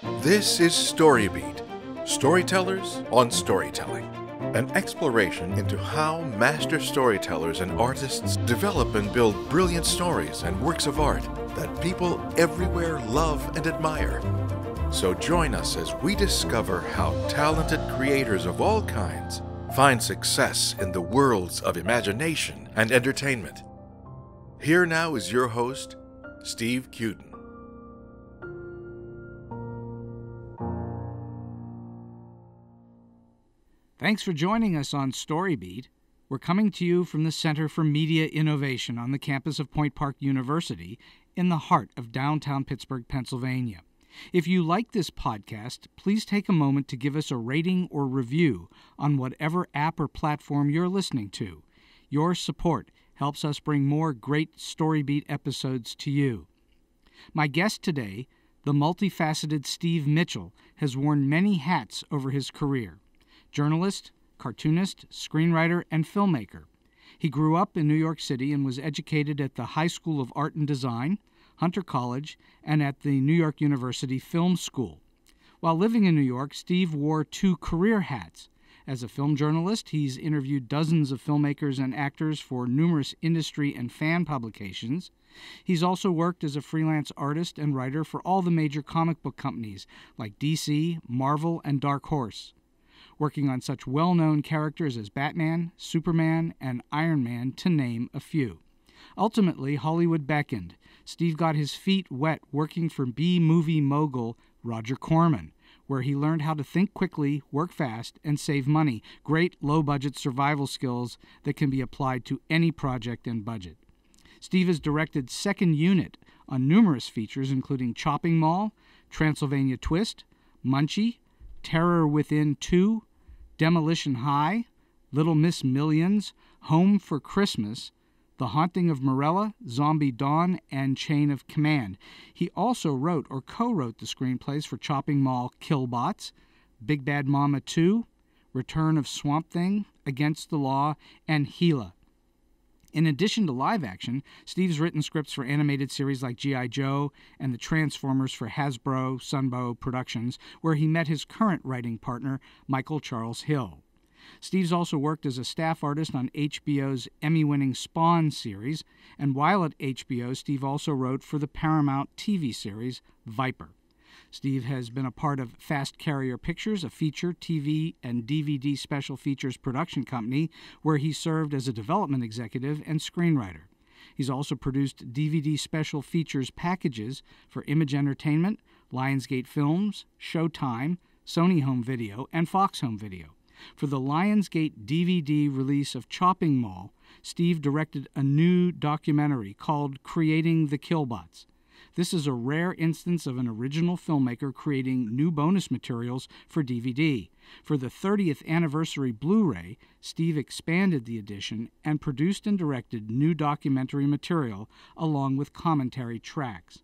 This is StoryBeat, Storytellers on Storytelling, an exploration into how master storytellers and artists develop and build brilliant stories and works of art that people everywhere love and admire. So join us as we discover how talented creators of all kinds find success in the worlds of imagination and entertainment. Here now is your host, Steve Cuden. Thanks for joining us on StoryBeat. We're coming to you from the Center for Media Innovation on the campus of Point Park University in the heart of downtown Pittsburgh, Pennsylvania. If you like this podcast, please take a moment to give us a rating or review on whatever app or platform you're listening to. Your support helps us bring more great StoryBeat episodes to you. My guest today, the multifaceted Steve Mitchell, has worn many hats over his career. Journalist, cartoonist, screenwriter, and filmmaker. He grew up in New York City and was educated at the High School of Art and Design, Hunter College, and at the New York University Film School. While living in New York, Steve wore two career hats. As a film journalist, he's interviewed dozens of filmmakers and actors for numerous industry and fan publications. He's also worked as a freelance artist and writer for all the major comic book companies like DC, Marvel, and Dark Horse, working on such well-known characters as Batman, Superman, and Iron Man, to name a few. Ultimately, Hollywood beckoned. Steve got his feet wet working for B-movie mogul Roger Corman, where he learned how to think quickly, work fast, and save money. Great low-budget survival skills that can be applied to any project and budget. Steve has directed second unit on numerous features, including Chopping Mall, Transylvania Twist, Munchie, Terror Within 2, Demolition High, Little Miss Millions, Home for Christmas, The Haunting of Morella, Zombie Dawn, and Chain of Command. He also wrote or co-wrote the screenplays for Chopping Mall Killbots, Big Bad Mama 2, Return of Swamp Thing, Against the Law, and Gila. In addition to live action, Steve's written scripts for animated series like G.I. Joe and the Transformers for Hasbro Sunbow Productions, where he met his current writing partner, Michael Charles Hill. Steve's also worked as a staff artist on HBO's Emmy-winning Spawn series, and while at HBO, Steve also wrote for the Paramount TV series Viper. Steve has been a part of Fast Carrier Pictures, a feature, TV, and DVD special features production company where he served as a development executive and screenwriter. He's also produced DVD special features packages for Image Entertainment, Lionsgate Films, Showtime, Sony Home Video, and Fox Home Video. For the Lionsgate DVD release of Chopping Mall, Steve directed a new documentary called Creating the Killbots. This is a rare instance of an original filmmaker creating new bonus materials for DVD. For the 30th anniversary Blu-ray, Steve expanded the edition and produced and directed new documentary material along with commentary tracks.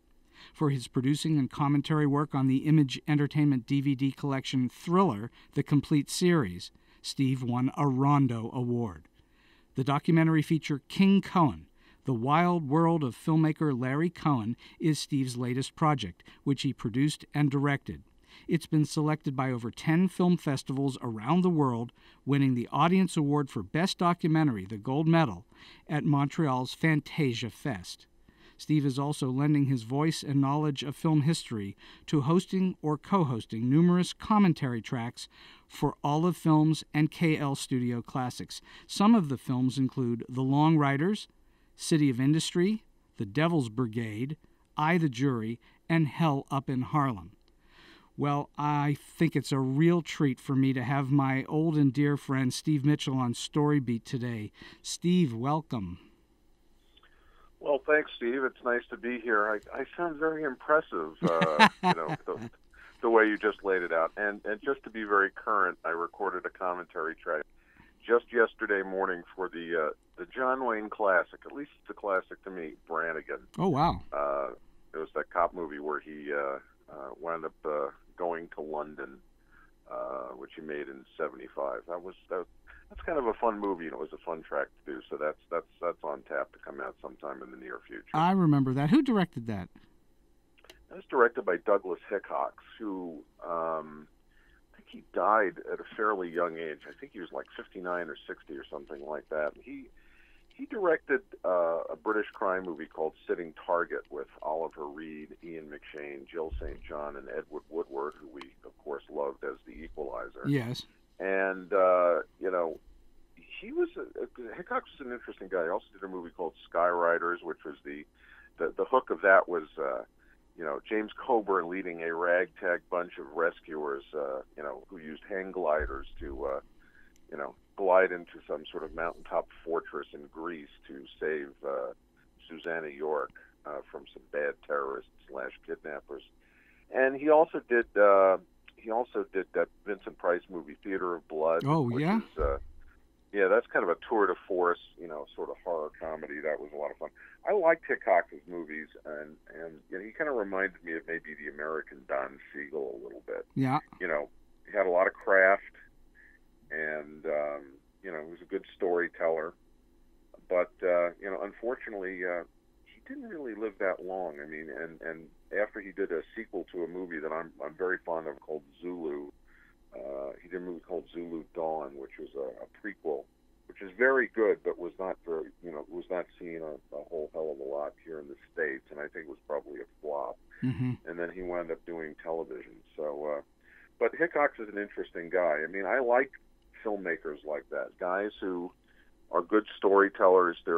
For his producing and commentary work on the Image Entertainment DVD collection Thriller, The Complete Series, Steve won a Rondo Award. The documentary feature King Cohen, The Wild World of filmmaker Larry Cohen, is Steve's latest project, which he produced and directed. It's been selected by over 10 film festivals around the world, winning the Audience Award for Best Documentary, the gold medal, at Montreal's Fantasia Fest. Steve is also lending his voice and knowledge of film history to hosting or co-hosting numerous commentary tracks for Olive Films and KL Studio Classics. Some of the films include The Long Riders, City of Industry, The Devil's Brigade, I, the Jury, and Hell Up in Harlem. Well, I think it's a real treat for me to have my old and dear friend Steve Mitchell on StoryBeat today. Steve, welcome. Well, thanks, Steve. It's nice to be here. I sound very impressive, the way you just laid it out. And just to be very current, I recorded a commentary track just yesterday morning for the John Wayne classic. At least it's a classic to me, Brannigan. Oh, wow. It was that cop movie where he wound up going to London, which he made in '75. That's kind of a fun movie, and it was a fun track to do. So that's on tap to come out sometime in the near future. I remember that. Who directed that? That was directed by Douglas Hickox, who I think he died at a fairly young age. I think he was like 59 or 60 or something like that. He directed a British crime movie called Sitting Target with Oliver Reed, Ian McShane, Jill St. John, and Edward Woodward, who we, of course, loved as The Equalizer. Yes. And, Hickox was an interesting guy. He also did a movie called Skyriders, which was the hook of that was, James Coburn leading a ragtag bunch of rescuers, who used hang gliders to, glide into some sort of mountaintop fortress in Greece to save Susanna York from some bad terrorists / kidnappers. And he also did that Vincent Price movie Theater of Blood. Oh, which yeah? Is, that's kind of a tour de force, sort of horror comedy. That was a lot of fun. I liked Hickox's movies, and he kind of reminded me of maybe the American Don Siegel a little bit. Yeah. He had a lot of craft, and he was a good storyteller. But unfortunately, he didn't really live that long. I mean, and after he did a sequel to a movie that I'm very fond of called Zulu. He did a movie called Zulu Dawn, which was a prequel, which is very good, but was not seen a whole hell of a lot here in the States, and I think it was probably a flop. Mm-hmm. And then he wound up doing television. So, but Hickox is an interesting guy. I mean, I like filmmakers like that, guys who are good storytellers. They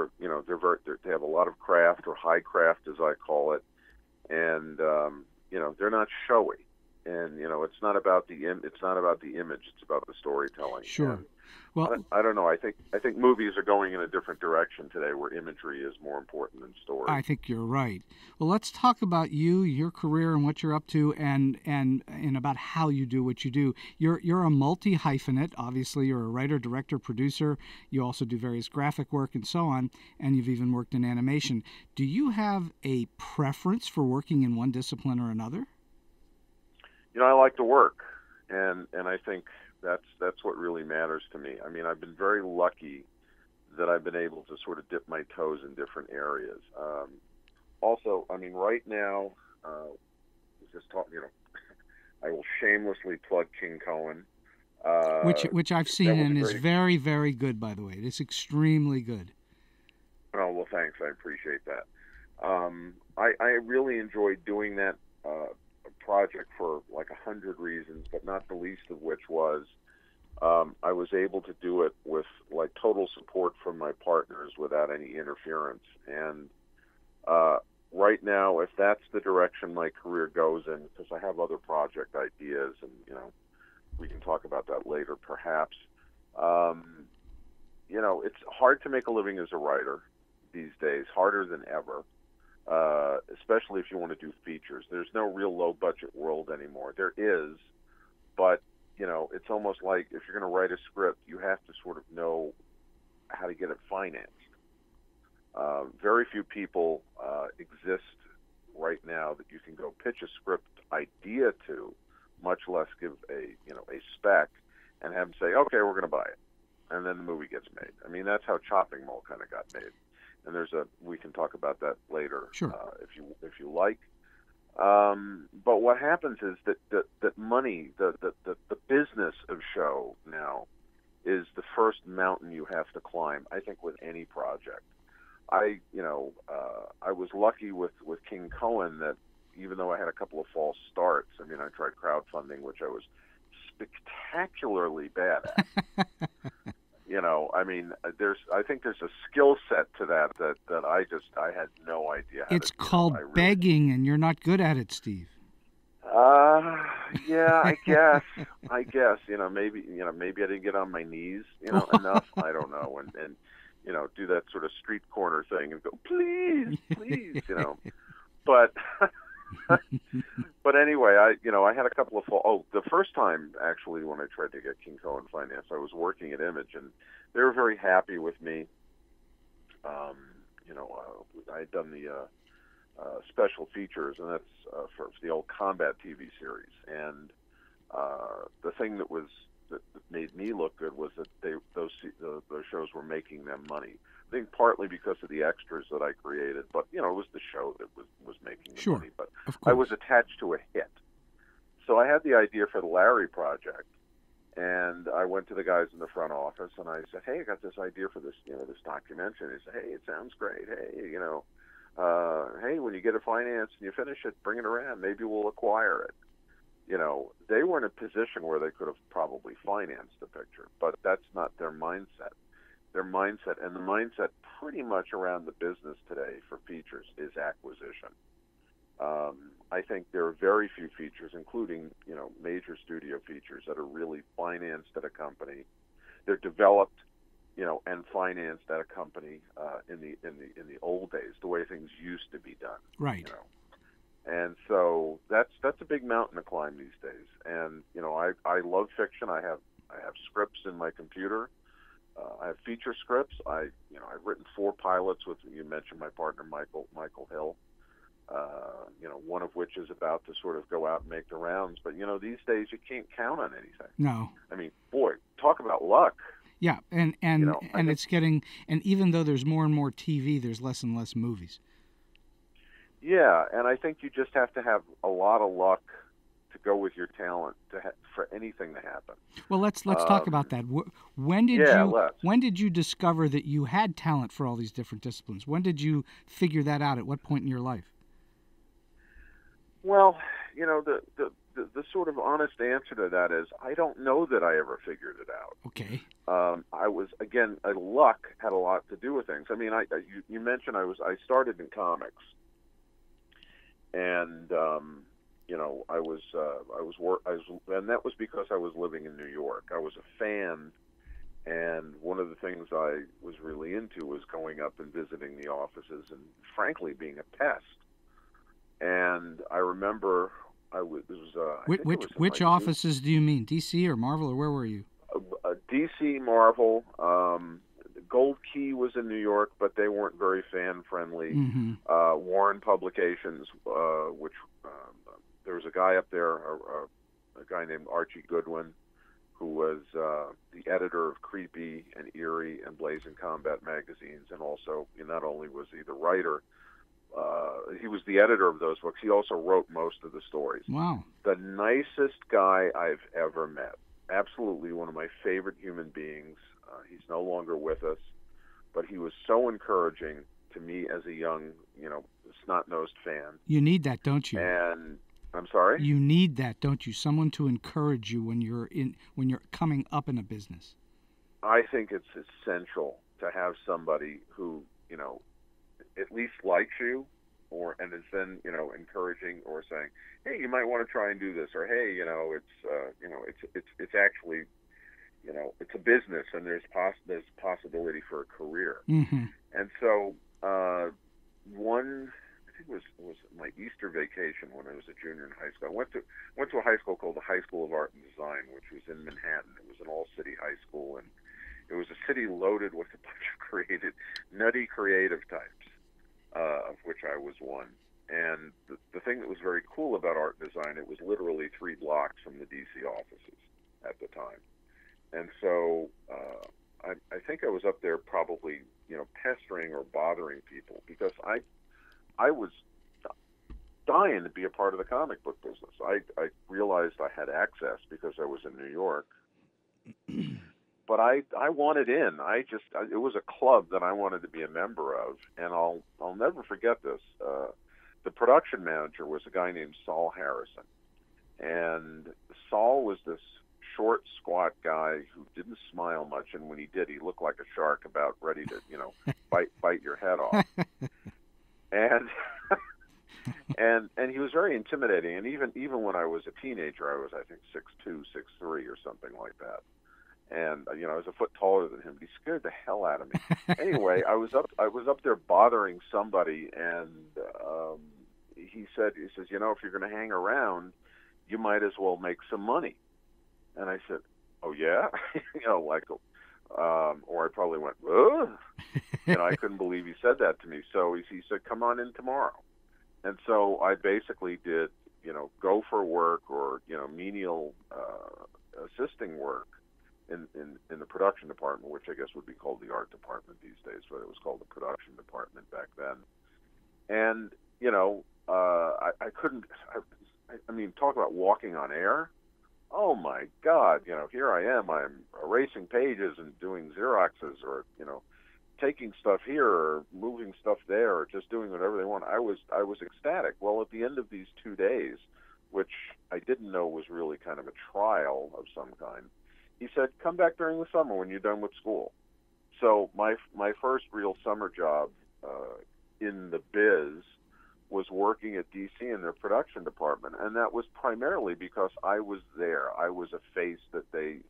have a lot of craft, or high craft, as I call it, and they're not showy. And it's not about the image; it's about the storytelling. Sure. And well, I don't know. I think movies are going in a different direction today, where imagery is more important than story. I think you're right. Well, let's talk about you, your career, and what you're up to, and about how you do what you do. You're a multi-hyphenate. Obviously, you're a writer, director, producer. You also do various graphic work and so on, and you've even worked in animation. Do you have a preference for working in one discipline or another? I like to work, and I think that's what really matters to me. I mean, I've been very lucky that I've been able to sort of dip my toes in different areas. Also, I mean, right now, I will shamelessly plug King Cohen, which I've seen and is very, very good. By the way, it is extremely good. Oh well, thanks. I appreciate that. I really enjoyed doing that project for like 100 reasons, but not the least of which was I was able to do it with like total support from my partners without any interference. And right now, if that's the direction my career goes in, because I have other project ideas, and we can talk about that later perhaps. It's hard to make a living as a writer these days, harder than ever. Especially if you want to do features. There's no real low-budget world anymore. There is, but, it's almost like if you're going to write a script, you have to sort of know how to get it financed. Very few people exist right now that you can go pitch a script idea to, much less give a spec, and have them say, okay, we're going to buy it. And then the movie gets made. I mean, that's how Chopping Mall kind of got made. And we can talk about that later, sure, if you like. But what happens is that money, the business of show now, is the first mountain you have to climb. I think with any project, I was lucky with King Cohen that even though I had a couple of false starts, I mean, I tried crowdfunding, which I was spectacularly bad at. I mean, I think there's a skill set to that I had no idea how it's called begging, and you're not good at it, Steve. Yeah, I guess. Maybe I didn't get on my knees, enough. I don't know, and do that sort of street corner thing and go, please, But but anyway, I had a couple of the first time actually when I tried to get King Cohen financed, I was working at Image, and they were very happy with me. I had done the special features, and that's for the old Combat TV series, and the thing that was that made me look good was that those shows were making them money. I think partly because of the extras that I created, but it was the show that was making the money. But I was attached to a hit, so I had the idea for the Larry Project, and I went to the guys in the front office and I said, "Hey, I got this idea for this this documentary." And they said, "Hey, it sounds great. Hey, hey, when you get it financed and you finish it, bring it around. Maybe we'll acquire it." They were in a position where they could have probably financed the picture, but that's not their mindset. Their mindset, and the mindset pretty much around the business today for features, is acquisition. I think there are very few features, including major studio features, that are really financed at a company. They're developed, and financed at a company in the old days, the way things used to be done. Right. And so that's a big mountain to climb these days. And I love fiction. I have scripts in my computer. I have feature scripts. I've written 4 pilots with, you mentioned my partner Michael Hill. One of which is about to sort of go out and make the rounds. But these days you can't count on anything. No. I mean, boy, talk about luck. Yeah, and it's getting, and even though there's more and more TV, there's less and less movies. Yeah, and I think you just have to have a lot of luck to go with your talent for anything to happen. Well, let's talk about that. When did you discover that you had talent for all these different disciplines? When did you figure that out? At what point in your life? Well, the sort of honest answer to that is I don't know that I ever figured it out. Okay. I was, again, luck had a lot to do with things. I mean, you mentioned I started in comics, and and that was because I was living in New York. I was a fan, and one of the things I was really into was going up and visiting the offices and, frankly, being a pest. And I remember which offices do you mean? DC or Marvel, or where were you? DC, Marvel. Gold Key was in New York, but they weren't very fan-friendly. Mm-hmm. Warren Publications, which there was a guy up there, a guy named Archie Goodwin, who was the editor of Creepy and Eerie and Blazing Combat magazines, and also not only was he the writer, he was the editor of those books. He also wrote most of the stories. Wow. The nicest guy I've ever met. Absolutely one of my favorite human beings. He's no longer with us, but he was so encouraging to me as a young, snot-nosed fan. You need that, don't you? And I'm sorry? You need that, don't you? Someone to encourage you when you're coming up in a business. I think it's essential to have somebody who, at least likes you, and is then, encouraging or saying, "Hey, you might want to try and do this," or "Hey, it's actually, it's a business, and there's possibility for a career." Mm-hmm. And so, I think it was my Easter vacation when I was a junior in high school. I went to a high school called the High School of Art and Design, which was in Manhattan. It was an all-city high school, and it was a city loaded with a bunch of nutty creative types, of which I was one. And the thing that was very cool about art and design, it was literally 3 blocks from the DC offices at the time. And so I think I was up there probably, pestering or bothering people because I was dying to be a part of the comic book business. I realized I had access because I was in New York. But I wanted in. It was a club that I wanted to be a member of, and I'll never forget this. The production manager was a guy named Saul Harrison, and Saul was this short, squat guy who didn't smile much, and when he did, he looked like a shark about ready to, bite your head off. And and he was very intimidating. And even when I was a teenager, I was, I think, 6'2", 6'3", or something like that. And I was a foot taller than him, but he scared the hell out of me. Anyway, I was up there bothering somebody, and he says, if you're going to hang around, you might as well make some money. And I said, oh yeah, or I probably went, ugh. I couldn't believe he said that to me. So he said, come on in tomorrow. And so I basically did, gopher work or menial assisting work in the production department, which I guess would be called the art department these days, but it was called the production department back then. And I couldn't. I mean, talk about walking on air. Oh my God! Here I am. I'm erasing pages and doing Xeroxes, or taking stuff here or moving stuff there, or just doing whatever they want. I was ecstatic. Well, at the end of these 2 days, which I didn't know was really kind of a trial of some kind, he said, "Come back during the summer when you're done with school." So my first real summer job in the biz was working at DC in their production department, and that was primarily because I was there. I was a face that they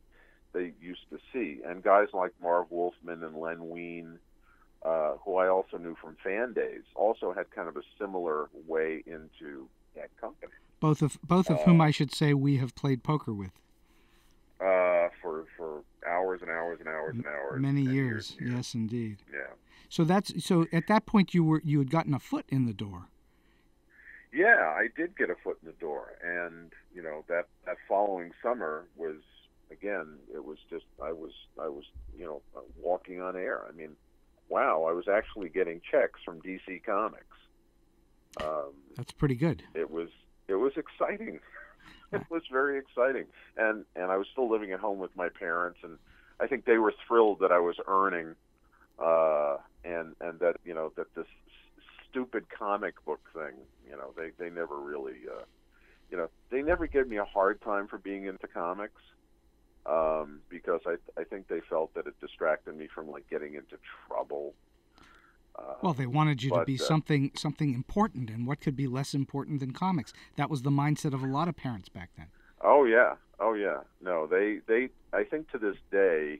used to see, and guys like Marv Wolfman and Len Wein, who I also knew from Fan Days, also had kind of a similar way into that company. Both of whom I should say we have played poker with. For hours and hours and hours and hours. Many years. Yes, indeed. Yeah. So at that point you had gotten a foot in the door. Yeah, I did get a foot in the door, and that following summer was, again, it was just I was walking on air. I mean, wow, I was actually getting checks from DC Comics. That's pretty good. It was exciting. It was very exciting, and I was still living at home with my parents, and I think they were thrilled that I was earning, and that that this stupid comic book thing, they never really, they never gave me a hard time for being into comics, because I think they felt that it distracted me from getting into trouble. Well, they wanted you to be something important, and what could be less important than comics? That was the mindset of a lot of parents back then. Oh yeah. No, they I think to this day,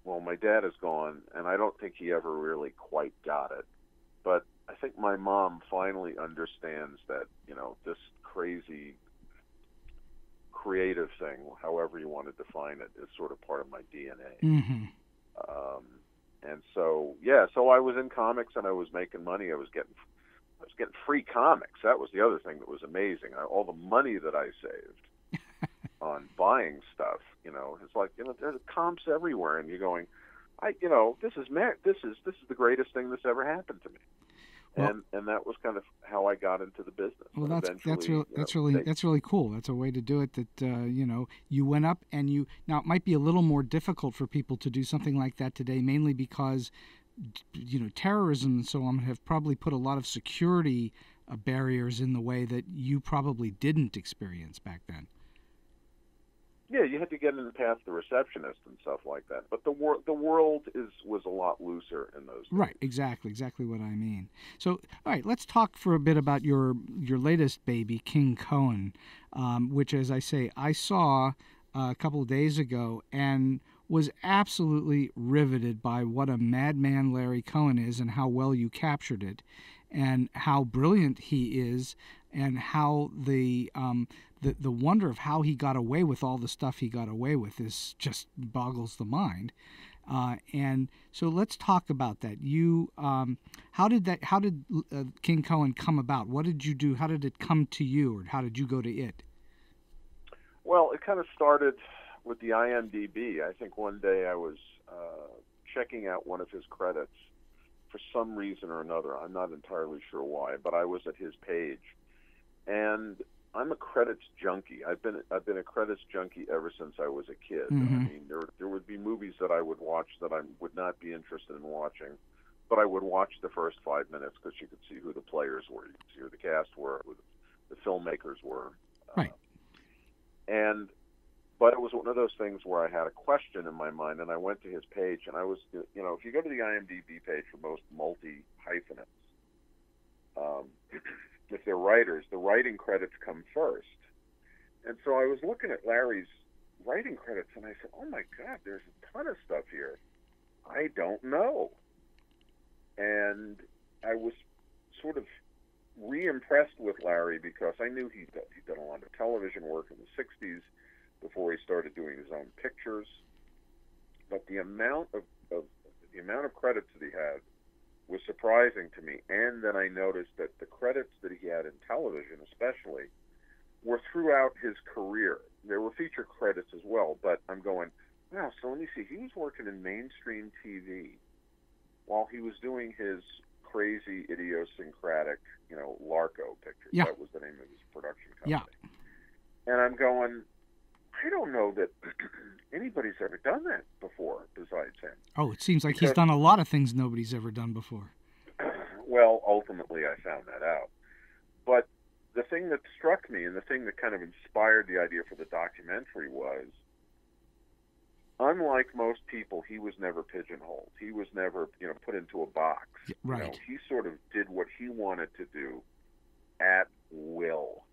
well, my dad is gone, and I don't think he ever really quite got it. But I think my mom finally understands that, this crazy creative thing, however you want to define it, is sort of part of my DNA. Mm-hmm. And so, so I was in comics, and I was making money. I was getting free comics. That was the other thing that was amazing. All the money that I saved on buying stuff, it's like, there's comps everywhere, and you're going, this is the greatest thing that's ever happened to me. Well, and that was kind of how I got into the business. Well, that's really cool. That's a way to do it. That you went up and now it might be a little more difficult for people to do something like that today, mainly because terrorism and so on have probably put a lot of security barriers in the way that you probably didn't experience back then. Yeah, you had to get in past the receptionist and stuff like that. But the world was a lot looser in those days. Right, exactly what I mean. So, all right, let's talk for a bit about your latest baby, King Cohen, which, as I say, I saw a couple of days ago and was absolutely riveted by what a madman Larry Cohen is and how well you captured it, and how brilliant he is, and how the wonder of how he got away with all the stuff he got away with is just boggles the mind. And so let's talk about that. How did King Cohen come about? What did you do? How did it come to you, or how did you go to it? Well, it kind of started with the IMDb. I think one day I was checking out one of his credits for some reason or another. I'm not entirely sure why, but I was at his page, and I'm a credits junkie. I've been a credits junkie ever since I was a kid. Mm-hmm. I mean, there would be movies that I would watch that I would not be interested in watching, but I would watch the first 5 minutes because you could see who the players were, you could see who the cast were, who the filmmakers were. Right. But it was one of those things where I had a question in my mind, and I went to his page, and I was, if you go to the IMDb page for most multi-hyphenates, if they're writers, the writing credits come first. And so I was looking at Larry's writing credits, and I said, oh my God, there's a ton of stuff here I don't know. And I was sort of re-impressed with Larry because I knew he'd done a lot of television work in the 60s before he started doing his own pictures. But the amount of credits that he had was surprising to me. And then I noticed that the credits that he had in television especially were throughout his career, there were feature credits as well, but I'm going, wow, so let me see. He was working in mainstream TV while he was doing his crazy, idiosyncratic, Larco pictures. Yeah. That was the name of his production company. Yeah. And I'm going, I don't know that anybody's ever done that before besides him. Oh, it seems like he's done a lot of things nobody's ever done before. Well, ultimately I found that out. But the thing that struck me and the thing that kind of inspired the idea for the documentary was, unlike most people, he was never pigeonholed. He was never, put into a box. Right. He sort of did what he wanted to do at will.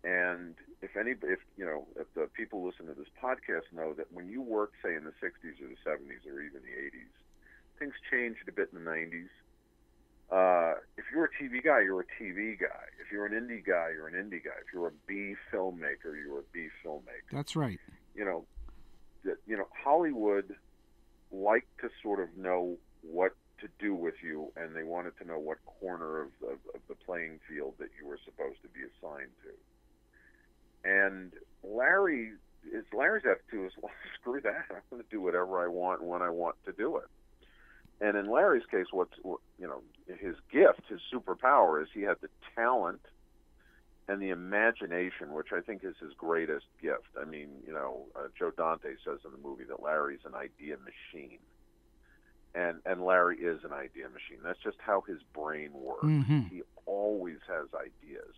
And if the people listening to this podcast know that when you work, say, in the 60s or the 70s or even the 80s, things changed a bit in the 90s. If you're a TV guy, you're a TV guy. If you're an indie guy, you're an indie guy. If you're a B filmmaker, you're a B filmmaker. That's right. Hollywood liked to sort of know what to do with you, and they wanted to know what corner of the playing field that you were supposed to be assigned to. And Larry's attitude is, well, screw that. I'm going to do whatever I want when I want to do it. And in Larry's case, his gift, his superpower is he had the talent and the imagination, which I think is his greatest gift. I mean, Joe Dante says in the movie that Larry's an idea machine. And Larry is an idea machine. That's just how his brain works. Mm-hmm. He always has ideas.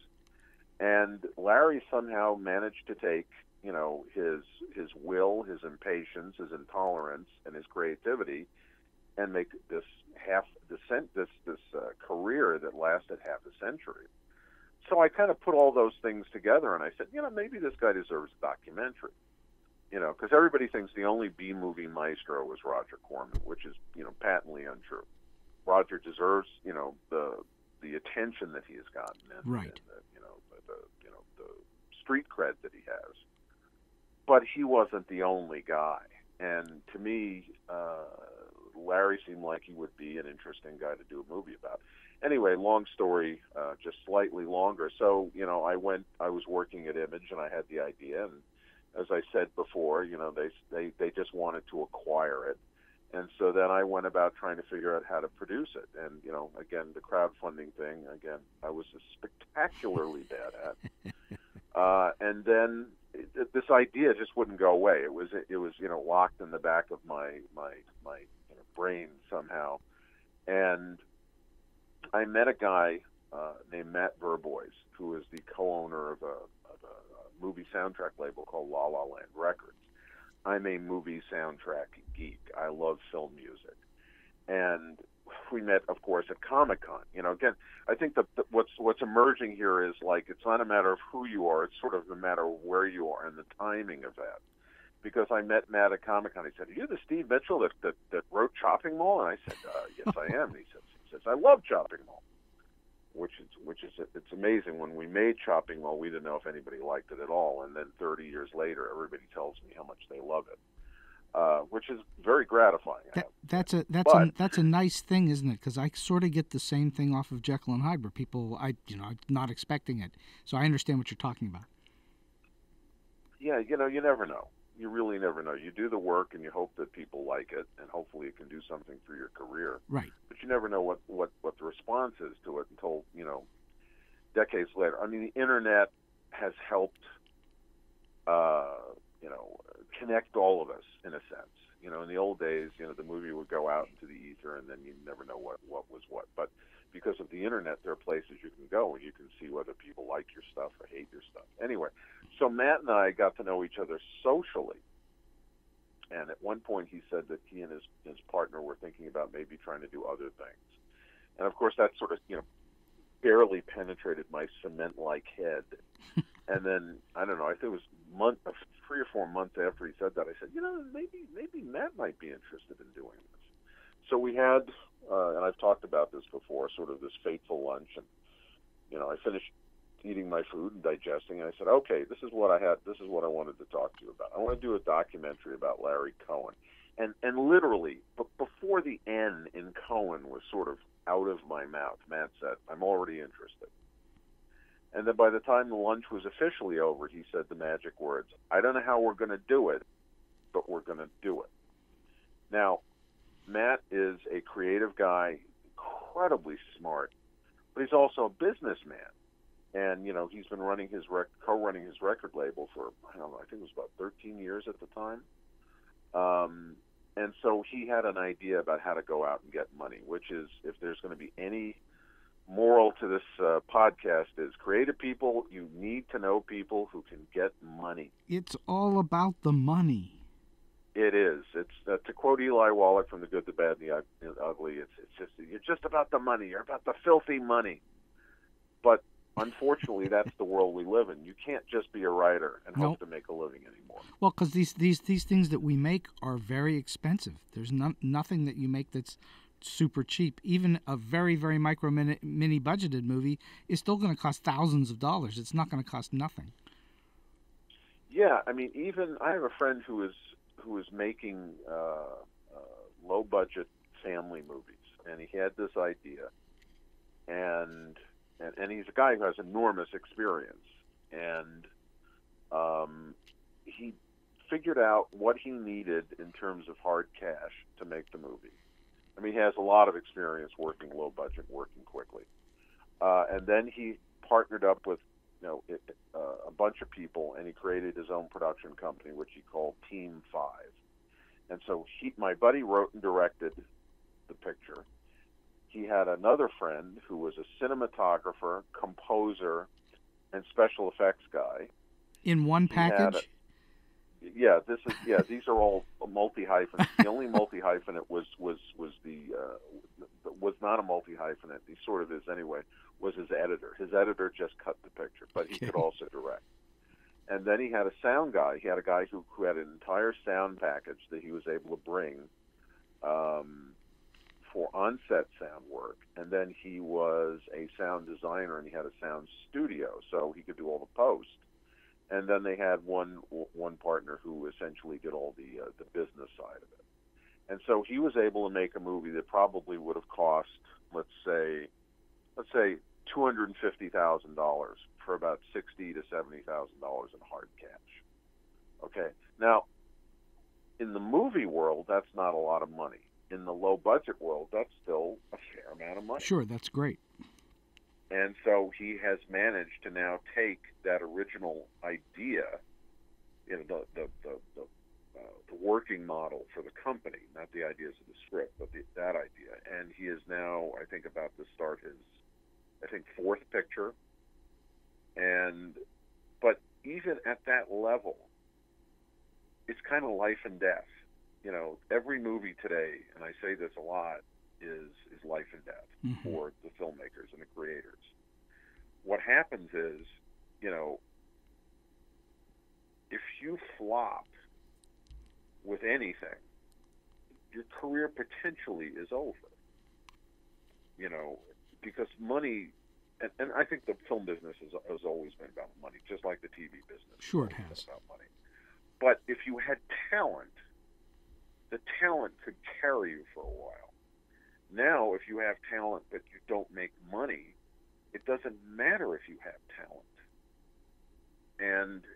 And Larry somehow managed to take, his will, his impatience, his intolerance, and his creativity, and make this career that lasted half a century. So I kind of put all those things together, and I said, maybe this guy deserves a documentary. Because everybody thinks the only B-movie maestro was Roger Corman, which is, patently untrue. Roger deserves, the attention that he has gotten, and, right, and the street cred that he has. But he wasn't the only guy, and to me, Larry seemed like he would be an interesting guy to do a movie about. Anyway, long story, just slightly longer. So, I was working at Image, and I had the idea, and as I said before, they just wanted to acquire it. And so then I went about trying to figure out how to produce it. And, again, the crowdfunding thing, I was spectacularly bad at. And then this idea just wouldn't go away. It was locked in the back of my brain somehow. And I met a guy named Matt Verbois, who is the co-owner of a movie soundtrack label called La La Land Records. I'm a movie soundtrack geek. I love film music. And we met, of course, at Comic-Con. Again, I think that what's emerging here is, like, it's not a matter of who you are, it's sort of a matter of where you are and the timing of that. Because I met Matt at Comic-Con. He said, "Are you the Steve Mitchell that wrote Chopping Mall?" And I said, "Yes, I am." And he says, "I love Chopping Mall." Which is it's amazing. When we made Chopping Mall, we didn't know if anybody liked it at all, and then 30 years later, everybody tells me how much they love it, which is very gratifying. That's a nice thing, isn't it? Because I sort of get the same thing off of Jekyll and Hyde, where people, I'm not expecting it, so I understand what you're talking about. Yeah, you never know. You really never know. You do the work, and you hope that people like it, and hopefully it can do something for your career. Right. But you never know what the response is to it until, decades later. I mean, the Internet has helped, connect all of us, in a sense. In the old days, the movie would go out into the ether, and then you never know what was what. But because of the Internet, there are places you can go, and you can see whether people like your stuff or hate your stuff. Anyway, so Matt and I got to know each other socially. And at one point he said that he and his partner were thinking about maybe trying to do other things. And, of course, that sort of, barely penetrated my cement-like head. And then, I don't know, I think it was 3 or 4 months after he said that, I said, maybe Matt might be interested in doing this. So we had, and I've talked about this before, sort of this fateful lunch. And, I finished eating my food and digesting, and I said, okay, this is what I wanted to talk to you about. I want to do a documentary about Larry Cohen. And literally, before the N in Cohen was sort of out of my mouth, Matt said, I'm already interested. And then by the time the lunch was officially over, he said the magic words, "I don't know how we're going to do it, but we're going to do it." Now, Matt is a creative guy, incredibly smart, but he's also a businessman. And, you know, he's been running his co-running his record label for, I don't know, I think it was about 13 years at the time. And so he had an idea about how to go out and get money, which is, if there's going to be any moral to this podcast, is creative people, you need to know people who can get money. It's all about the money. It is. It's to quote Eli Wallach from The Good, the Bad, and the Ugly. It's just, you're just about the money. You're about the filthy money. But unfortunately, that's the world we live in. You can't just be a writer and hope to make a living anymore. Well, because these things that we make are very expensive. There's nothing that you make that's super cheap. Even a very, very mini budgeted movie is still going to cost thousands of dollars. It's not going to cost nothing. Yeah, I mean, even I have a friend who is making low budget family movies, and he had this idea, and he's a guy who has enormous experience, and he figured out what he needed in terms of hard cash to make the movie. I mean, he has a lot of experience working low budget, working quickly, and then he partnered up with a bunch of people, and he created his own production company, which he called Team 5. And so my buddy wrote and directed the picture. He had another friend who was a cinematographer, composer, and special effects guy. In one package? These are all multi-hyphenate. The only multi-hyphenate was not a multi-hyphenate. He sort of is anyway. Was his editor. His editor just cut the picture, but he could also direct. And then he had a sound guy. He had a guy who had an entire sound package that he was able to bring for on-set sound work. And then he was a sound designer, and he had a sound studio, so he could do all the post. And then they had one partner who essentially did all the business side of it. And so he was able to make a movie that probably would have cost, let's say $250,000 for about $60,000 to $70,000 in hard cash. Okay, now in the movie world, that's not a lot of money. In the low budget world, that's still a fair amount of money. Sure, that's great. And so he has managed to now take that original idea, the working model for the company, not the ideas of the script, but that idea. And he is now, I think, about to start his, fourth picture. But even at that level, it's kind of life and death. You know, every movie today, and I say this a lot, is life and death for the filmmakers and the creators. What happens is, if you flop with anything, your career potentially is over. Because money, and I think the film business has always been about money, just like the TV business. Sure, it has. About money. But if you had talent, the talent could carry you for a while. Now, if you have talent but you don't make money, it doesn't matter if you have talent.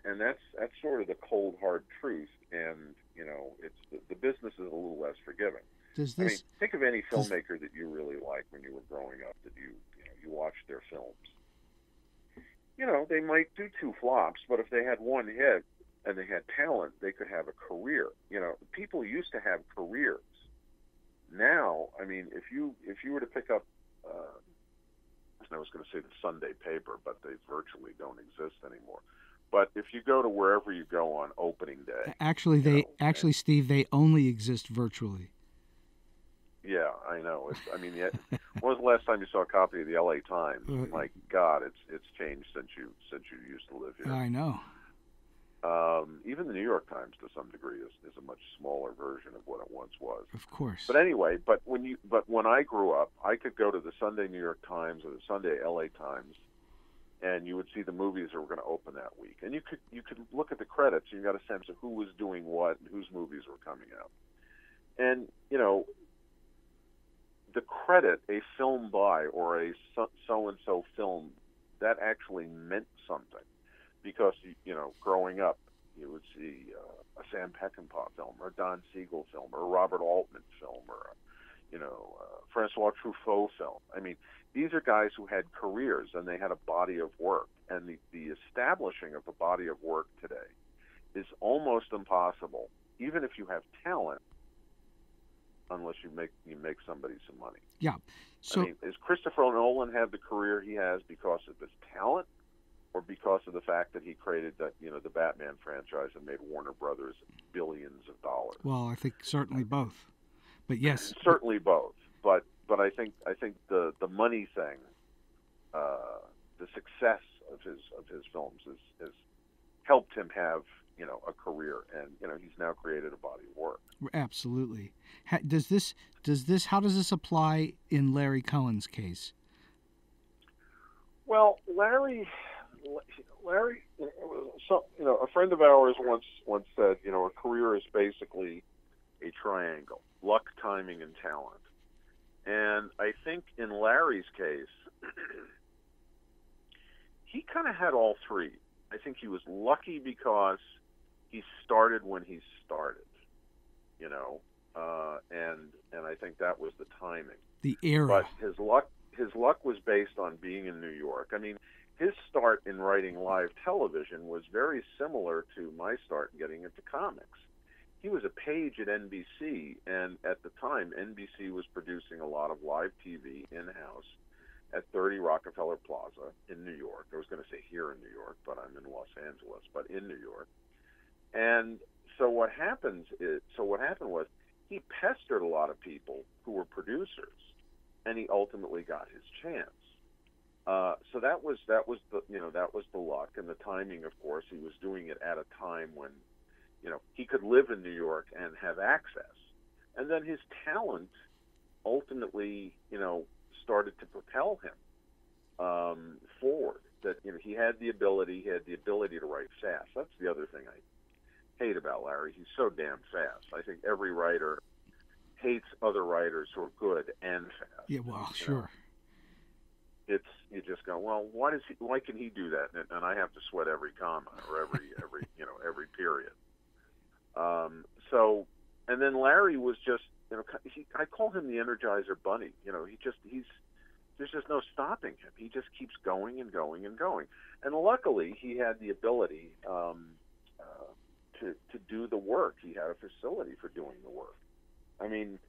And that's sort of the cold hard truth. And it's the business is a little less forgiving. Think of any filmmaker that you really liked when you were growing up, that you watched their films. They might do 2 flops, but if they had one hit and they had talent, they could have a career. People used to have careers. Now, if you were to pick up, I was going to say the Sunday paper, but they virtually don't exist anymore. But if you go to wherever you go on opening day, actually, Steve, they only exist virtually. Yeah, I know. When was the last time you saw a copy of the LA Times? My God, it's changed since you used to live here. I know. Even the New York Times, to some degree, is a much smaller version of what it once was. Of course. But anyway, when I grew up, I could go to the Sunday New York Times or the Sunday LA Times, and you would see the movies that were going to open that week, and you could look at the credits, and you got a sense of who was doing what and whose movies were coming out. And the credit a film by or a so-and-so film that actually meant something, because growing up, you would see a Sam Peckinpah film, or a Don Siegel film, or a Robert Altman film, or Francois Truffaut film. I mean, these are guys who had careers and they had a body of work, and the establishing of a body of work today is almost impossible, even if you have talent, unless you make somebody some money. Yeah. So, I mean, is Christopher Nolan have the career he has because of his talent, or because of the fact that he created the Batman franchise and made Warner Brothers billions of dollars? Well, I think certainly both. But yes, certainly both. But I think the money thing, the success of his films has helped him have a career, and he's now created a body of work. Absolutely. How does this apply in Larry Cohen's case? Well, Larry, a friend of ours once said, a career is basically a triangle: luck, timing, and talent. And I think in Larry's case, he kind of had all three. I think he was lucky because he started when he started, and I think that was the timing. The era. But his luck was based on being in New York. I mean, his start in writing live television was very similar to my start in getting into comics. He was a page at NBC, and at the time, NBC was producing a lot of live TV in-house at 30 Rockefeller Plaza in New York. I was going to say here in New York, but I'm in Los Angeles, but in New York. And so what happened was he pestered a lot of people who were producers, and he ultimately got his chance. So that was the luck and the timing. Of course, he was doing it at a time when he could live in New York and have access. And then his talent ultimately started to propel him forward. That he had the ability to write fast. That's the other thing I hate about Larry. He's so damn fast. I think every writer hates other writers who are good and fast. Yeah, well, sure. You just go, well, why can he do that, and I have to sweat every comma or every period. So, and then Larry was just, I call him the Energizer Bunny. There's just no stopping him. He just keeps going and going and going. And luckily, he had the ability to do the work. He had a facility for doing the work. I mean,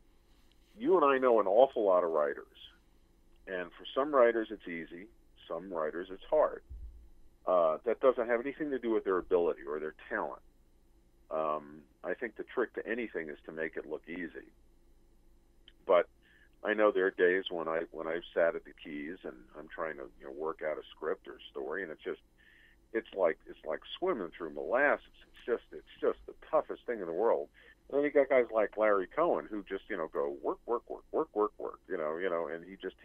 you and I know an awful lot of writers. And for some writers, it's easy. Some writers, it's hard. That doesn't have anything to do with their ability or their talent. I think the trick to anything is to make it look easy. But I know there are days when I've sat at the keys and I'm trying to work out a script or story, and it's like swimming through molasses. It's just the toughest thing in the world. And then you got guys like Larry Cohen who just go work, and he's just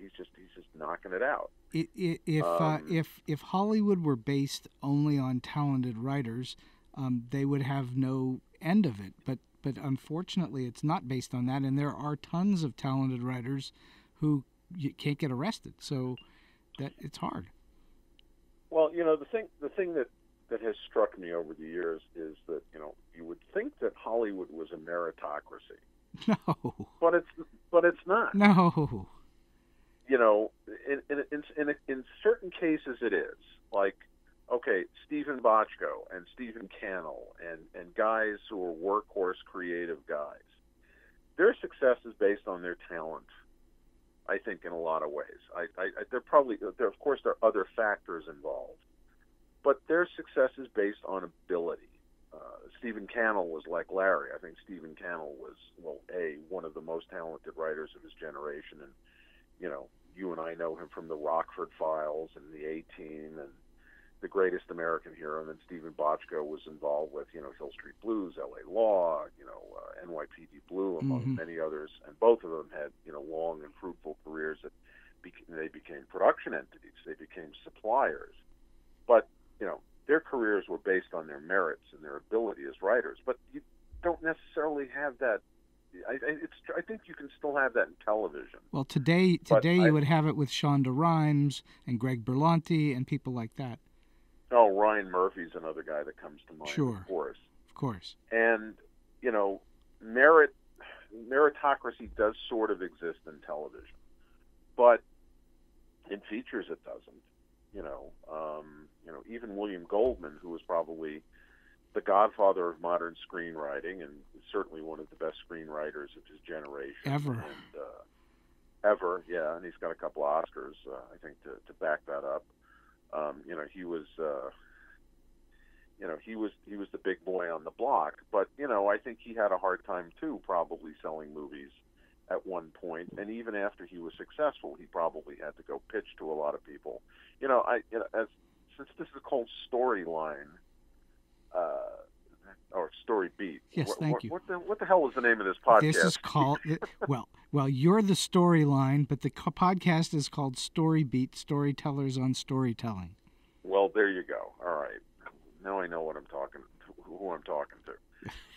knocking it out. If Hollywood were based only on talented writers, they would have no end of it. But unfortunately, it's not based on that, and there are tons of talented writers who can't get arrested. So that it's hard. Well, the thing that has struck me over the years is that you would think that Hollywood was a meritocracy. No. But it's not. No. In certain cases it is. Like, okay, Stephen Bochco and Stephen Cannell and guys who are workhorse creative guys. Their success is based on their talent, I think, in a lot of ways. There of course there are other factors involved, but their success is based on ability. Stephen Cannell was like Larry. I think Stephen Cannell was, one of the most talented writers of his generation, and you and I know him from the Rockford Files and the A-Team and The Greatest American Hero. And then Stephen Bochco was involved with Hill Street Blues, L.A. Law, NYPD Blue, among many others. And both of them had long and fruitful careers that they became production entities. They became suppliers, but their careers were based on their merits and their ability as writers. But you don't necessarily have that I think you can still have that in television. Well, today you would have it with Shonda Rhimes and Greg Berlanti and people like that. Oh, Ryan Murphy's another guy that comes to mind. Sure, of course. And meritocracy does sort of exist in television, but in features it doesn't. Even William Goldman, who was probably the godfather of modern screenwriting and certainly one of the best screenwriters of his generation ever. Yeah, and he's got a couple of Oscars, I think, to back that up. He was the big boy on the block, but I think he had a hard time too, probably selling movies at one point, and even after he was successful, he probably had to go pitch to a lot of people. Since this is called Storyline, or StoryBeat. Yes, thank you. What the hell is the name of this podcast? This is called well, you're the storyline, but the podcast is called StoryBeat, Storytellers on Storytelling. Well, there you go. All right, now I know who I'm talking to.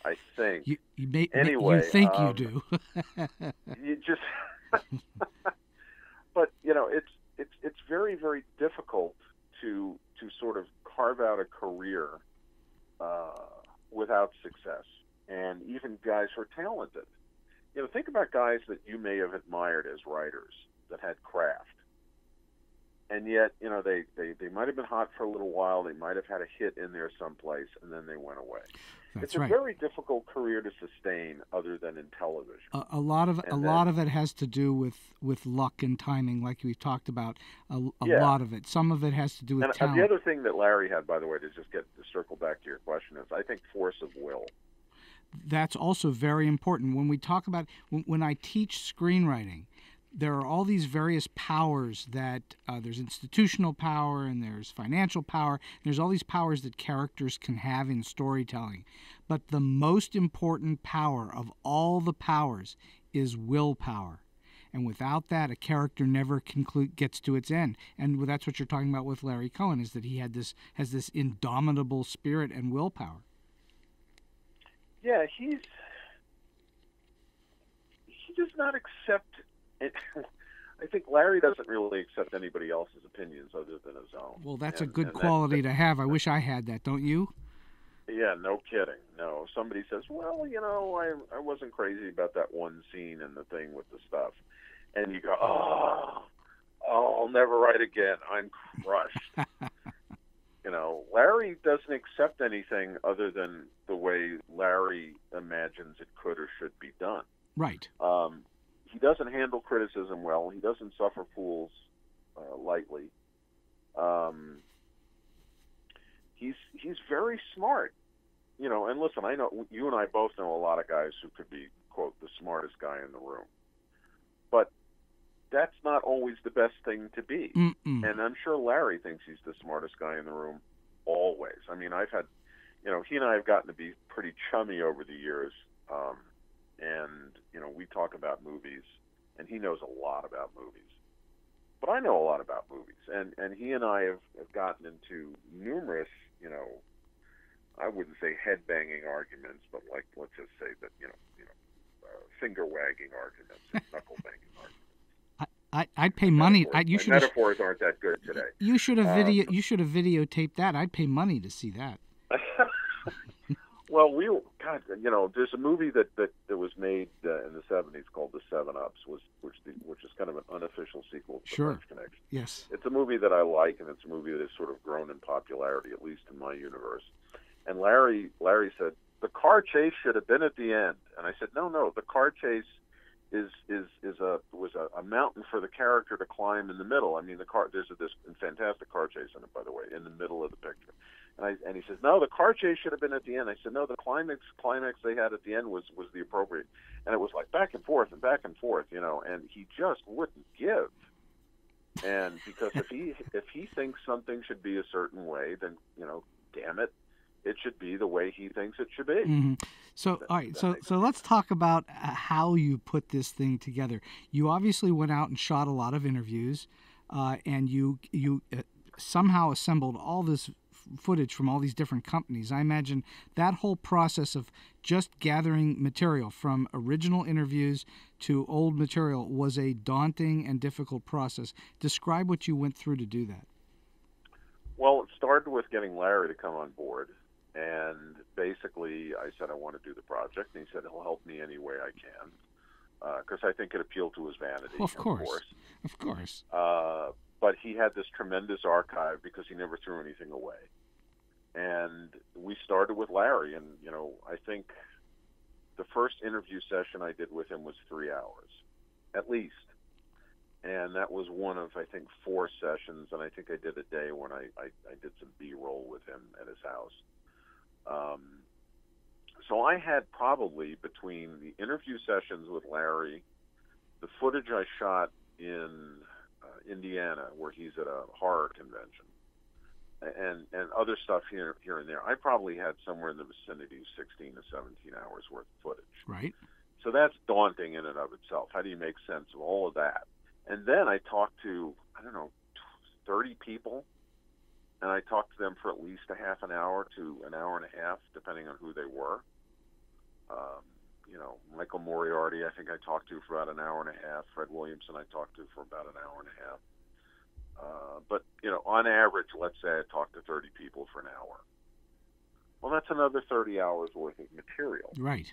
I think you think you do. You just, but it's very, very difficult to sort of carve out a career without success, and even guys who are talented. Think about guys that you may have admired as writers that had craft, and yet they might have been hot for a little while. They might have had a hit in there someplace, and then they went away. It's a very difficult career to sustain, other than in television. A lot of it has to do with luck and timing, like we've talked about. A lot of it. Some of it has to do with talent. The other thing that Larry had, by the way, to circle back to your question, is I think force of will. That's also very important. When we talk about when I teach screenwriting, there are all these various powers that there's institutional power and there's financial power. There's all these powers that characters can have in storytelling. But the most important power of all the powers is willpower. And without that, a character never gets to its end. And that's what you're talking about with Larry Cohen, is that he has this indomitable spirit and willpower. Yeah, he does not accept. I think Larry doesn't really accept anybody else's opinions other than his own. Well, that's a good quality to have. I wish I had that, don't you? Yeah, no kidding. No, somebody says, well, I wasn't crazy about that one scene and the thing with the stuff. And you go, oh, I'll never write again. I'm crushed. Larry doesn't accept anything other than the way Larry imagines it could or should be done. Right. He doesn't handle criticism well. He doesn't suffer fools lightly. He's very smart, And listen, I know you and I both know a lot of guys who could be, quote, the smartest guy in the room, but that's not always the best thing to be. Mm-mm. And I'm sure Larry thinks he's the smartest guy in the room always. I mean, I've had, he and I have gotten to be pretty chummy over the years. And, we talk about movies, and he knows a lot about movies. But I know a lot about movies. And he and I have gotten into numerous, I wouldn't say head-banging arguments, but let's just say that, finger-wagging arguments and knuckle-banging arguments. I'd pay money. Metaphors aren't that good today. You should have videotaped that. I'd pay money to see that. Well, there's a movie that was made in the 70s called The 7-Ups, which is kind of an unofficial sequel to Sure. French Connection. Yes. It's a movie that I like, and it's a movie that has sort of grown in popularity, at least in my universe. And Larry said, the car chase should have been at the end. And I said, no, the car chase was a mountain for the character to climb in the middle. I mean, there's this fantastic car chase in it, by the way, in the middle of the picture. And he says, no, the car chase should have been at the end. I said, no, the climax they had at the end was the appropriate. And it was like back and forth, and he just wouldn't give. And because if he thinks something should be a certain way, then, damn it, it should be the way he thinks it should be. Mm-hmm. So, all right. So let's talk about how you put this thing together. You obviously went out and shot a lot of interviews, and you somehow assembled all this footage from all these different companies. I imagine that whole process of just gathering material from original interviews to old material was a daunting and difficult process. Describe what you went through to do that. Well, it started with getting Larry to come on board. And basically, I said I want to do the project, and he said he'll help me any way I can, because I think it appealed to his vanity. Well, of course. But he had this tremendous archive because he never threw anything away. And we started with Larry, and I think the first interview session I did with him was 3 hours, at least. And that was one of, I think, 4 sessions, and I think I did a day when I did some B-roll with him at his house. So I had probably, between the interview sessions with Larry, the footage I shot in Indiana, where he's at a horror convention, and other stuff here and there, I probably had somewhere in the vicinity of 16 to 17 hours worth of footage. Right. So that's daunting in and of itself. How do you make sense of all of that? And then I talked to, 30 people. And I talked to them for at least a half an hour to an hour and a half, depending on who they were. Michael Moriarty, I think I talked to for about an hour and a half. Fred Williamson, I talked to for about an hour and a half. But on average, let's say I talked to 30 people for an hour. Well, that's another 30 hours worth of material. Right.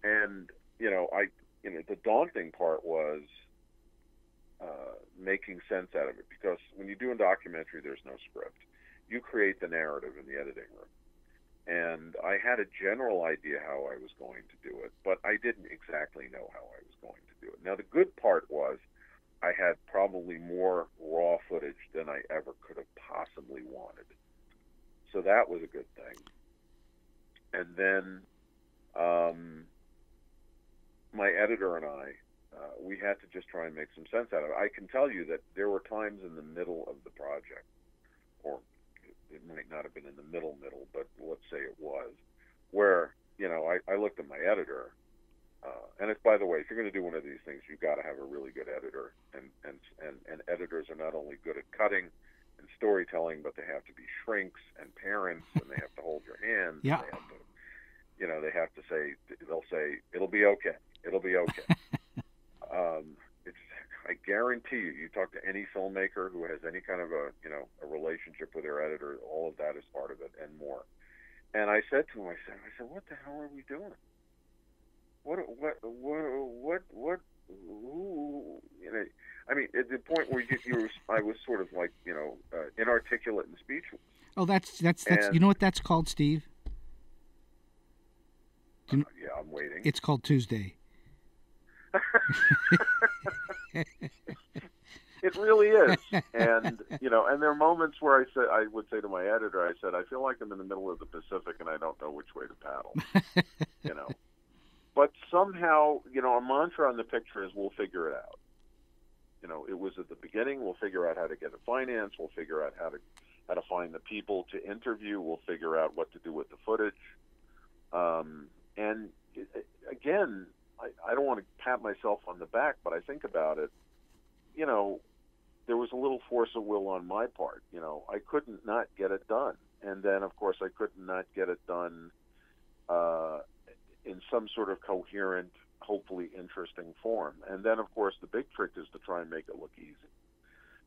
And the daunting part was making sense out of it, because when you do a documentary, there's no script. You create the narrative in the editing room. And I had a general idea how I was going to do it, but I didn't exactly know how I was going to do it. Now, the good part was I had probably more raw footage than I ever could have possibly wanted. So that was a good thing. And then my editor and I, we had to just try and make some sense out of it. I can tell you that there were times in the middle of the project, or it might not have been in the middle, but let's say it was, where, I looked at my editor, and it's, by the way, if you're going to do one of these things, you've got to have a really good editor, and editors are not only good at cutting and storytelling, but they have to be shrinks and parents, and they have to hold your hand. Yeah. They have to say, they'll say, it'll be okay. I guarantee you talk to any filmmaker who has any kind of a relationship with their editor, all of that is part of it and more. And I said to him, I said, what the hell are we doing? At the point where I was sort of like, inarticulate and speechless. Oh, that's you know what that's called, Steve? Yeah, I'm waiting. It's called Tuesday. It really is. And and there are moments where I would say to my editor, I said, I feel like I'm in the middle of the Pacific and I don't know which way to paddle. But somehow, our mantra on the picture is we'll figure it out. It was at the beginning, we'll figure out how to get it financed, we'll figure out how to find the people to interview, we'll figure out what to do with the footage. And again, I don't want to pat myself on the back, but I think about it, there was a little force of will on my part. I couldn't not get it done. And then, of course, I could not get it done in some sort of coherent, hopefully interesting form. And then, of course, the big trick is to try and make it look easy.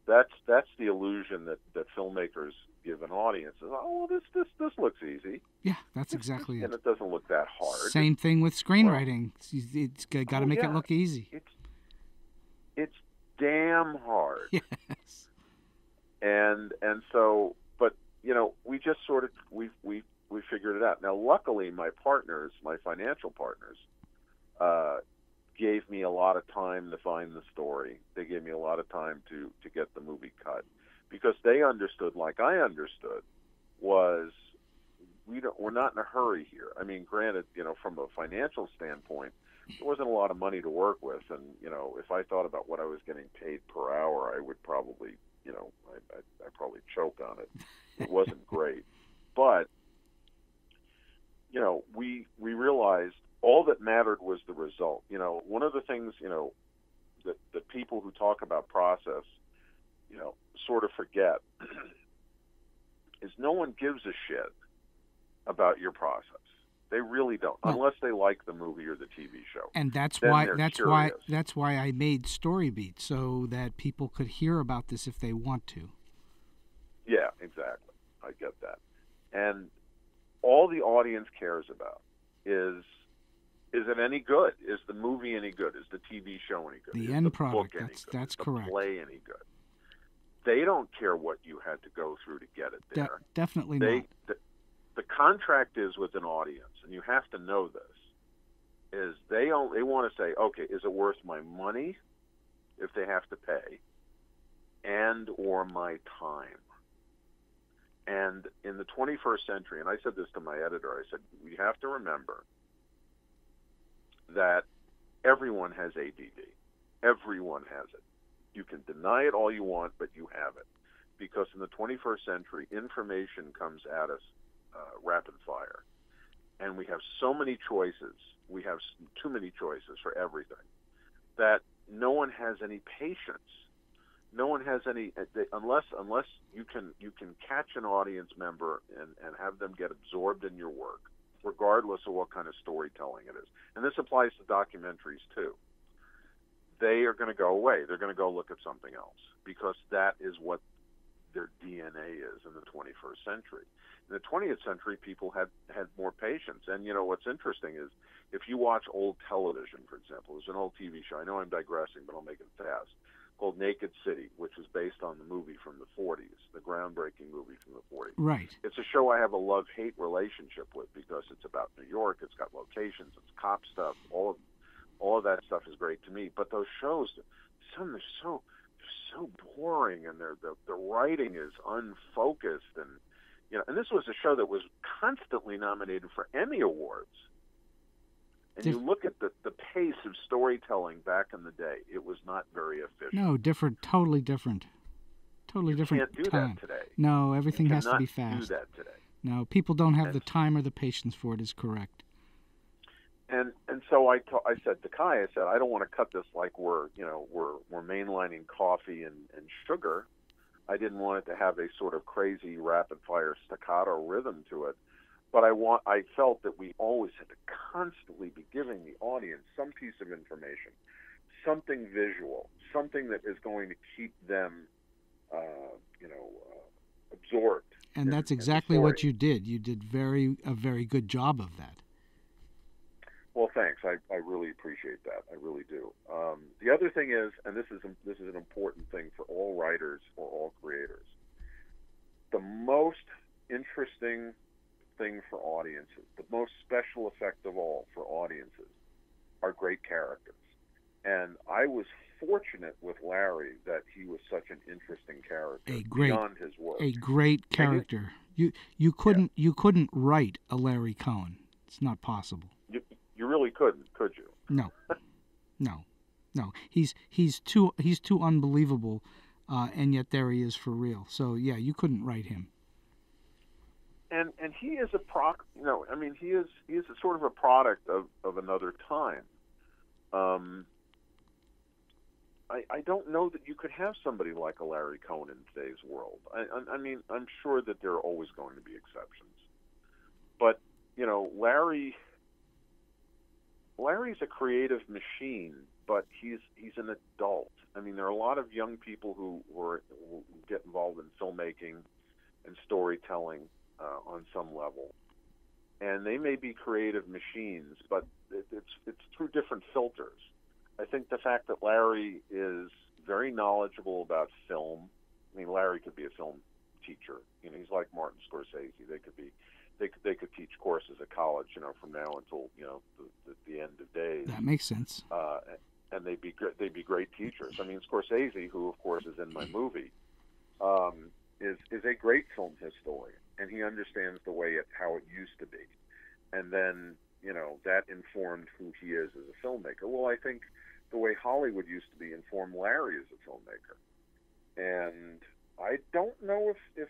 That's the illusion that filmmakers give an audience. Oh, well, this looks easy. Yeah, that's exactly it. And it doesn't look that hard. Same thing with screenwriting. It's got to make it look easy. It's damn hard. Yes. And so, but we just sort of we figured it out. Now, luckily, my partners, my financial partners, gave me a lot of time to find the story. They gave me a lot of time to get the movie cut, because they understood, like I understood, was we're not in a hurry here. I mean, granted, from a financial standpoint, there wasn't a lot of money to work with, and if I thought about what I was getting paid per hour, I would probably, I'd probably choke on it. It wasn't great, but we realized all that mattered was the result. One of the things, that people who talk about process, sort of forget is no one gives a shit about your process. They really don't, No. unless they like the movie or the TV show. And that's Then why they're curious. that's why I made StoryBeat, so that people could hear about this if they want to. Yeah, exactly. I get that. And all the audience cares about is it any good? Is the movie any good? Is the TV show any good? The Is end the product, book any good? that's Is the correct. play any good? They don't care what you had to go through to get it there. Definitely not. The contract is with an audience, and you have to know this, is they want to say, okay, is it worth my money if they have to pay, and or my time? And in the 21st century, and I said this to my editor, I said, we have to remember that everyone has ADD. Everyone has it. You can deny it all you want, but you have it. Because in the 21st century, information comes at us rapid fire. And we have so many choices. We have too many choices for everything that no one has any patience. No one has any, unless you can catch an audience member and have them get absorbed in your work, regardless of what kind of storytelling it is. And this applies to documentaries too. They are going to go away. They're going to go look at something else because that is what their DNA is in the 21st century. In the 20th century, people had more patience. And, you know, what's interesting is if you watch old television, for example, there's an old TV show. I know I'm digressing, but I'll make it fast, called Naked City, which is based on the movie from the 40s, the groundbreaking movie from the 40s. Right. It's a show I have a love-hate relationship with because it's about New York, it's got locations, it's cop stuff, all of that stuff is great to me. But those shows, some are so boring, and the writing is unfocused, and you know. And this was a show that was constantly nominated for Emmy Awards. And you look at the pace of storytelling back in the day; it was not very efficient. No, different, totally different, you different can't do time. that today. No, everything has to be You fast. cannot do that today. No, people don't have the time or the patience for it. Is correct. And so I said to Kai, I said, I don't want to cut this like we're mainlining coffee and sugar. I didn't want it to have a sort of crazy rapid fire staccato rhythm to it. But I felt that we always had to constantly be giving the audience some piece of information, something visual, something that is going to keep them, absorbed. And that's exactly what you did. You did a very good job of that. Well, thanks. I really appreciate that. I really do. The other thing is, and this is an important thing for all writers or all creators, the most interesting thing for audiences, the most special effect of all for audiences, are great characters. And I was fortunate with Larry that he was such an interesting character beyond his work. A great character. You couldn't write a Larry Cohen. It's not possible. You really couldn't, could you? No. He's too unbelievable, and yet there he is for real. So yeah, you couldn't write him. And he is he is a sort of a product of another time. I don't know that you could have somebody like a Larry Cohen in today's world. I mean, I'm sure that there are always going to be exceptions, but you know, Larry's a creative machine, but he's an adult. I mean, there are a lot of young people who get involved in filmmaking and storytelling on some level, and they may be creative machines, but it's through different filters. I think the fact that Larry is very knowledgeable about film. I mean, Larry could be a film teacher. You know, he's like Martin Scorsese. They could teach courses at college, you know, from now until the end of days. That makes sense. And they'd be great teachers. I mean, Scorsese, who of course is in my movie, is a great film historian, and he understands how it used to be, and then that informed who he is as a filmmaker. Well, I think the way Hollywood used to be informed Larry as a filmmaker, and I don't know if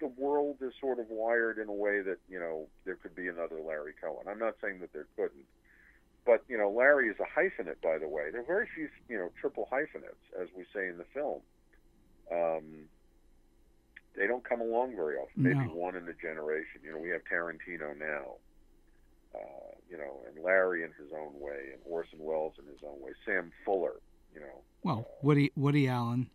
the world is sort of wired in a way that there could be another Larry Cohen. I'm not saying that there couldn't, but Larry is a hyphenate, by the way. There are very few triple hyphenates, as we say in the film. they don't come along very often. Maybe No. one in a generation. You know, we have Tarantino now. You know, and Larry in his own way, and Orson Welles in his own way. Sam Fuller. You know. Well, Woody Allen.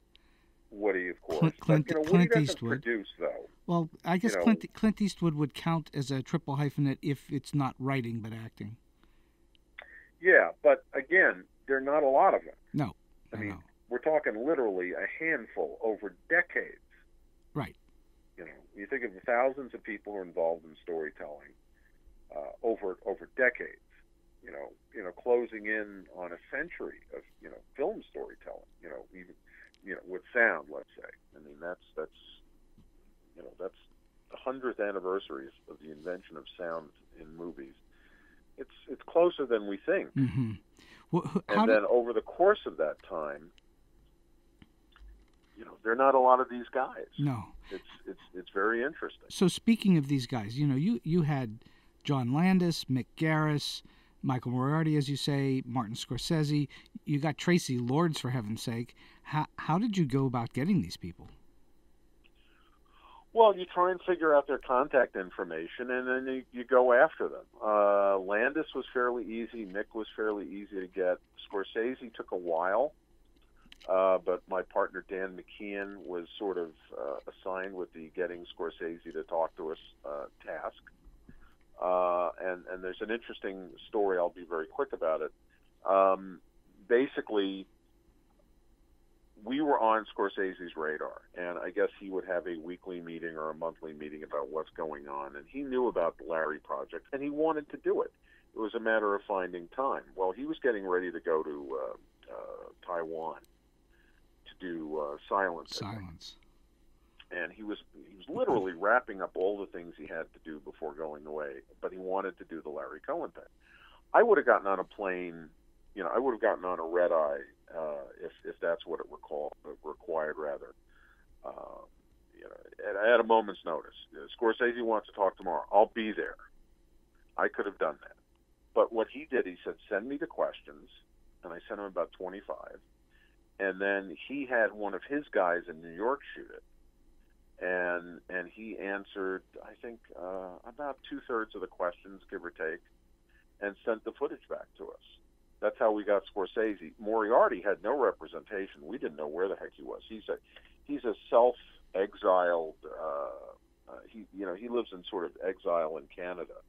Woody, of course. Clint but, you know, Woody Clint doesn't Eastwood. produce, though. Well, I guess You know, Clint Eastwood would count as a triple hyphenate if it's not writing but acting. Yeah, but again, there are not a lot of them. No. I mean, know. we're talking literally a handful over decades. Right. You know, you think of the thousands of people who are involved in storytelling over decades. You know, closing in on a century of film storytelling. Even with sound, let's say. I mean, that's the 100th anniversary of the invention of sound in movies. It's closer than we think. Mm-hmm. Well, and then over the course of that time, there are not a lot of these guys. No. It's very interesting. So speaking of these guys, you had John Landis, Mick Garris, Michael Moriarty, as you say, Martin Scorsese. You got Tracy Lords, for heaven's sake. How did you go about getting these people? Well, you try and figure out their contact information, and then you go after them. Landis was fairly easy. Mick was fairly easy to get. Scorsese took a while, but my partner Dan McKeon was sort of assigned with the getting Scorsese to talk to us task. And there's an interesting story. I'll be very quick about it. Basically, we were on Scorsese's radar, and I guess he would have a weekly meeting or a monthly meeting about what's going on, and he knew about the Larry Project, and he wanted to do it. It was a matter of finding time. Well, he was getting ready to go to Taiwan to do Silence. And he was literally wrapping up all the things he had to do before going away, but he wanted to do the Larry Cohen thing. I would have gotten on a plane, I would have gotten on a red eye if that's what it required rather. At a moment's notice. Scorsese wants to talk tomorrow. I'll be there. I could have done that. But what he did, he said, send me the questions, and I sent him about 25. And then he had one of his guys in New York shoot it. And he answered, I think, about 2/3 of the questions, give or take, and sent the footage back to us. That's how we got Scorsese. Moriarty had no representation. We didn't know where the heck he was. He's a self-exiled. He lives in sort of exile in Canada,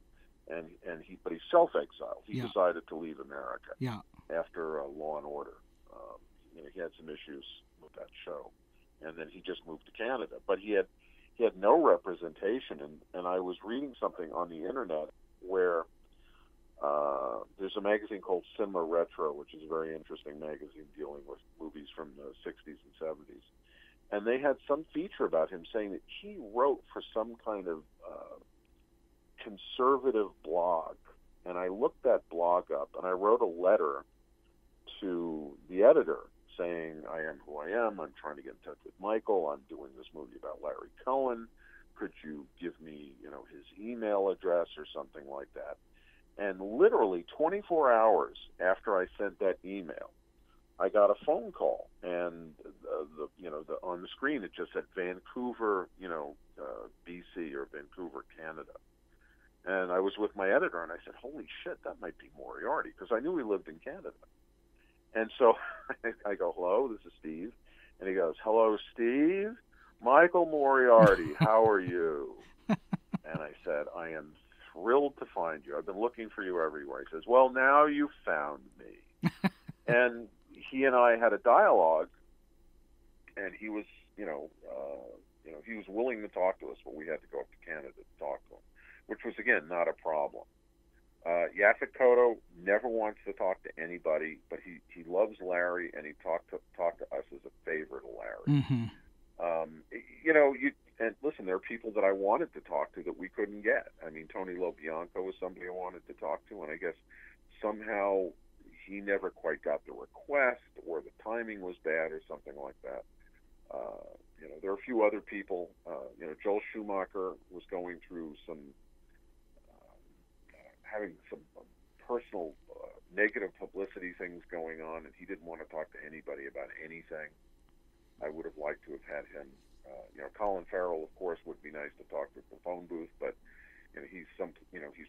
but he's self-exiled. He decided to leave America. After Law and Order. He had some issues with that show. And then he just moved to Canada. But he had no representation. And I was reading something on the internet where there's a magazine called Cinema Retro, which is a very interesting magazine dealing with movies from the 60s and 70s. And they had some feature about him saying that he wrote for some kind of conservative blog. And I looked that blog up, and I wrote a letter to the editor saying, I am who I am, I'm trying to get in touch with Michael, I'm doing this movie about Larry Cohen, could you give me, his email address or something like that? And literally 24 hours after I sent that email, I got a phone call, and on the screen it just said Vancouver, BC or Vancouver, Canada. And I was with my editor, and I said, holy shit, that might be Moriarty, because I knew he lived in Canada. And so I go, hello, this is Steve. And he goes, hello, Steve. Michael Moriarty, how are you? And I said, I am thrilled to find you. I've been looking for you everywhere. He says, well, now you found me. And he and I had a dialogue, and he was, he was willing to talk to us, but we had to go up to Canada to talk to him, which was, again, not a problem. Yaphet Kotto never wants to talk to anybody, but he loves Larry, and he talked to us as a favorite of Larry. Mm-hmm. And listen, there are people that I wanted to talk to that we couldn't get. I mean, Tony LoBianco was somebody I wanted to talk to, and I guess somehow he never quite got the request, or the timing was bad, or something like that. There are a few other people. Joel Schumacher was going through having some personal negative publicity things going on, and he didn't want to talk to anybody about anything. I would have liked to have had him Colin Farrell, of course, would be nice to talk to at the phone booth, but he's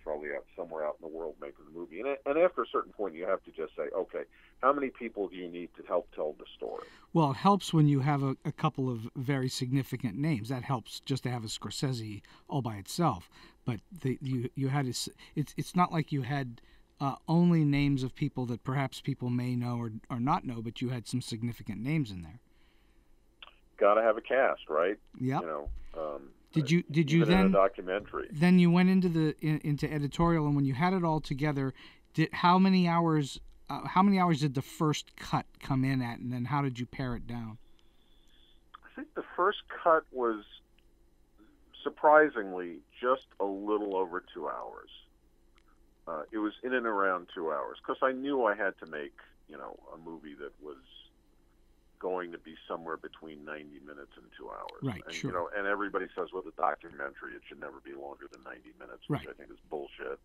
probably somewhere out in the world making the movie. And after a certain point, you have to just say, okay, how many people do you need to help tell the story? Well, it helps when you have a couple of very significant names. That helps just to have a Scorsese all by itself. But you had it's not like you had only names of people that perhaps people may know or not know, but you had some significant names in there. Got to have a cast, right? Yeah. Did you even then in a documentary? Then you went into editorial, and when you had it all together, how many hours did the first cut come in at, and then how did you pare it down? I think the first cut was surprisingly just a little over 2 hours. It was in and around 2 hours because I knew I had to make a movie that was going to be somewhere between 90 minutes and 2 hours. Right, and, sure. And everybody says with a documentary it should never be longer than 90 minutes, which right. I think is bullshit.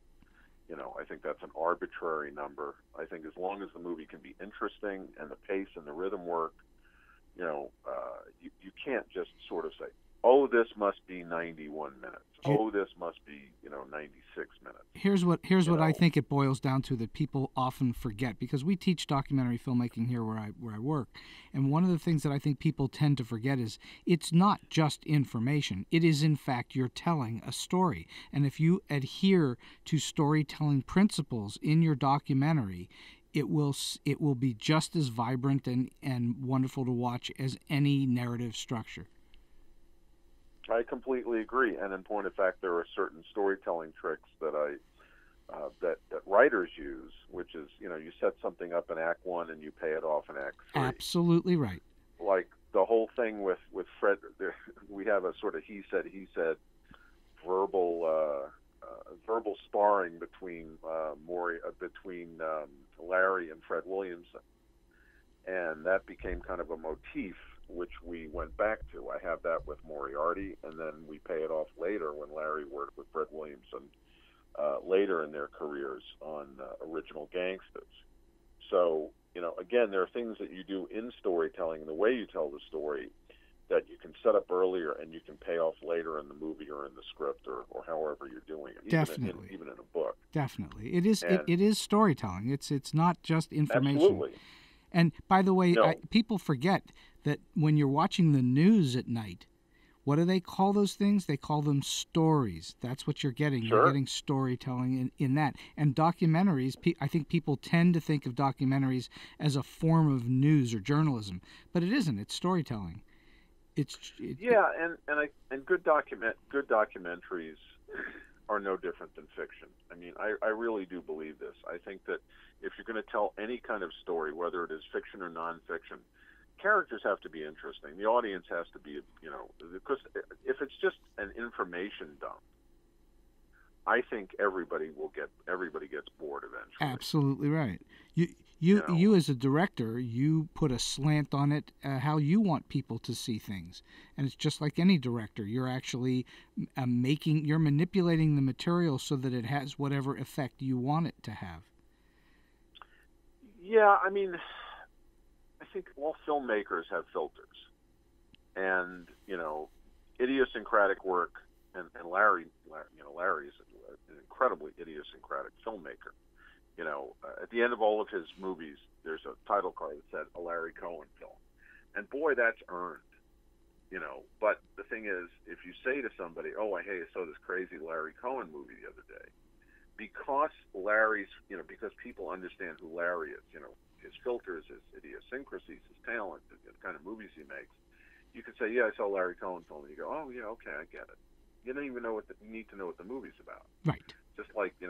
I think that's an arbitrary number. I think as long as the movie can be interesting and the pace and the rhythm work, you can't just sort of say, oh, this must be 91 minutes. Oh, this must be, 96 minutes. Here's what I think it boils down to that people often forget, because we teach documentary filmmaking here where I work, and one of the things that I think people tend to forget is it's not just information. It is, in fact, you're telling a story. And if you adhere to storytelling principles in your documentary, it will be just as vibrant and wonderful to watch as any narrative structure. I completely agree, and in point of fact, there are certain storytelling tricks that that writers use, which is you set something up in Act 1 and you pay it off in Act 3. Absolutely right. Like the whole thing with Fred, we have a sort of he said verbal sparring between Larry and Fred Williamson, and that became kind of a motif which we went back to. I have that with Moriarty, and then we pay it off later when Larry worked with Fred Williamson later in their careers on Original Gangsters. So, again, there are things that you do in storytelling, the way you tell the story, that you can set up earlier and you can pay off later in the movie or in the script or however you're doing it. Definitely. Even in a book. Definitely. It is it is storytelling. It's not just information. Absolutely. And by the way, No. people forget that when you're watching the news at night, what do they call those things? They call them stories. That's what you're getting. Sure. You're getting storytelling in that. And documentaries, I think people tend to think of documentaries as a form of news or journalism, but it isn't. It's storytelling. And good documentaries are no different than fiction. I mean, I really do believe this. I think that if you're going to tell any kind of story, whether it is fiction or nonfiction, characters have to be interesting. The audience has to be, because if it's just an information dump, I think everybody gets bored eventually. Absolutely right. You as a director, you put a slant on it, how you want people to see things, and it's just like any director. You're actually you're manipulating the material so that it has whatever effect you want it to have. Yeah, I mean, I think all filmmakers have filters, and idiosyncratic work, and Larry's an incredibly idiosyncratic filmmaker. At the end of all of his movies, there's a title card that said a Larry Cohen film, and boy, that's earned. But the thing is, if you say to somebody, "Oh, hey, I saw this crazy Larry Cohen movie the other day," because because people understand who Larry is, his filters, his idiosyncrasies, his talent, the kind of movies he makes, you could say, "Yeah, I saw Larry Cohen film," and you go, "Oh, yeah, okay, I get it." You don't even know you need to know what the movie's about. Right. Just like, in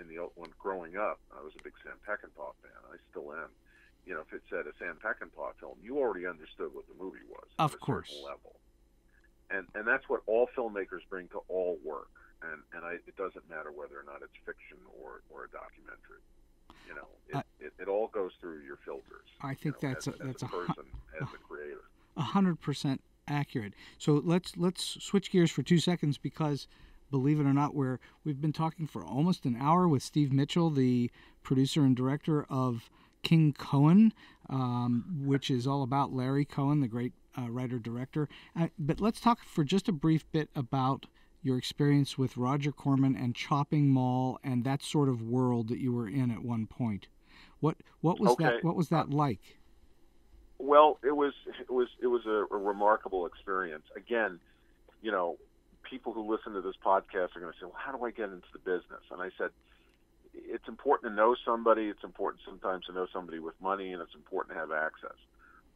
the old one, growing up, I was a big Sam Peckinpah fan. I still am. If it said a Sam Peckinpah film, you already understood what the movie was. Of course. Certain level. And that's what all filmmakers bring to all work. And it doesn't matter whether or not it's fiction or a documentary. It all goes through your filters. I think that's as a person, as a creator. 100% accurate. So let's switch gears for 2 seconds, because believe it or not, we've been talking for almost an hour with Steve Mitchell, the producer and director of King Cohen, which is all about Larry Cohen, the great writer-director. But let's talk for just a brief bit about your experience with Roger Corman and Chopping Mall and that sort of world that you were in at one point. What was that? What was that like? Well, it was a remarkable experience. Again, people who listen to this podcast are going to say, "Well, how do I get into the business?" And I said, it's important to know somebody. It's important sometimes to know somebody with money, and it's important to have access.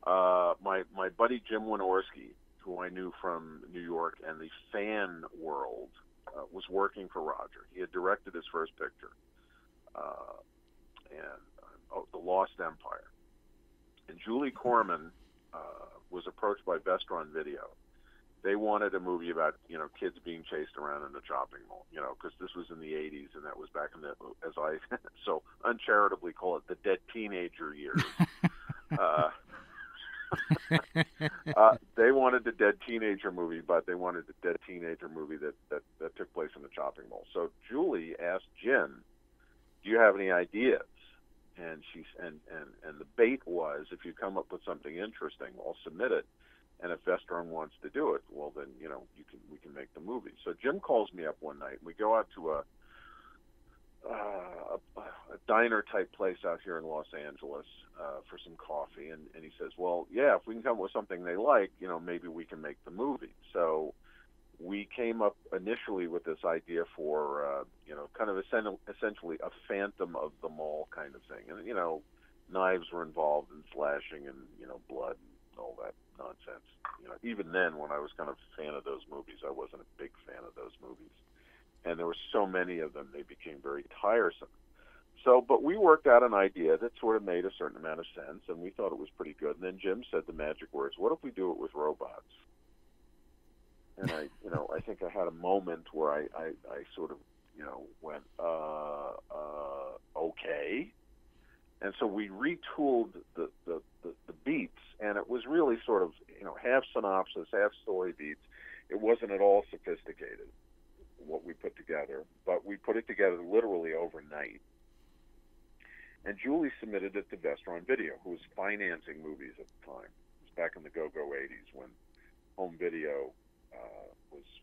My buddy Jim Wynorski, who I knew from New York and the fan world, was working for Roger. He had directed his first picture, The Lost Empire. And Julie Corman was approached by Vestron Video. They wanted a movie about, kids being chased around in the chopping mall, because this was in the 80s, and that was back in the, as I so uncharitably call it, the dead teenager years. They wanted the dead teenager movie, but they wanted the dead teenager movie that took place in the chopping mall. So Julie asked Jim, "Do you have any ideas?" And and the bait was, if you come up with something interesting, I'll submit it. And if Vestron wants to do it, well, then we can make the movie. So Jim calls me up one night. We go out to a diner type place out here in Los Angeles for some coffee, and he says, "Well, yeah, if we can come up with something they like, maybe we can make the movie." So we came up initially with this idea for kind of essentially a Phantom of the Mall kind of thing, and knives were involved and slashing and blood and all that nonsense. Even then, when I was kind of a fan of those movies, I wasn't a big fan of those movies. And there were so many of them, they became very tiresome. So, but we worked out an idea that sort of made a certain amount of sense, and we thought it was pretty good. And then Jim said the magic words, "What if we do it with robots?" And I think I had a moment where I sort of, went, okay. And so we retooled the beats, and it was really sort of, half synopsis, half story beats. It wasn't at all sophisticated, what we put together, but we put it together literally overnight. And Julie submitted it to Vestron Video, who was financing movies at the time. It was back in the go-go 80s when home video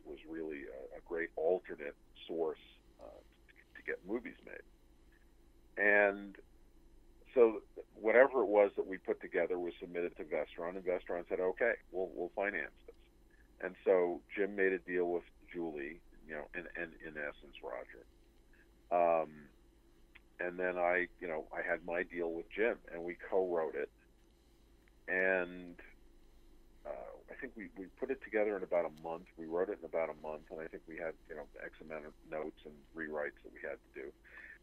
was really a great alternate source to get movies made. And so whatever it was that we put together was submitted to Vestron, and Vestron said, "Okay, we'll finance this." And so Jim made a deal with Julie, and in essence Roger. And then I had my deal with Jim, and we co-wrote it. And I think we put it together in about a month. We wrote it in about a month, and I think we had X amount of notes and rewrites that we had to do.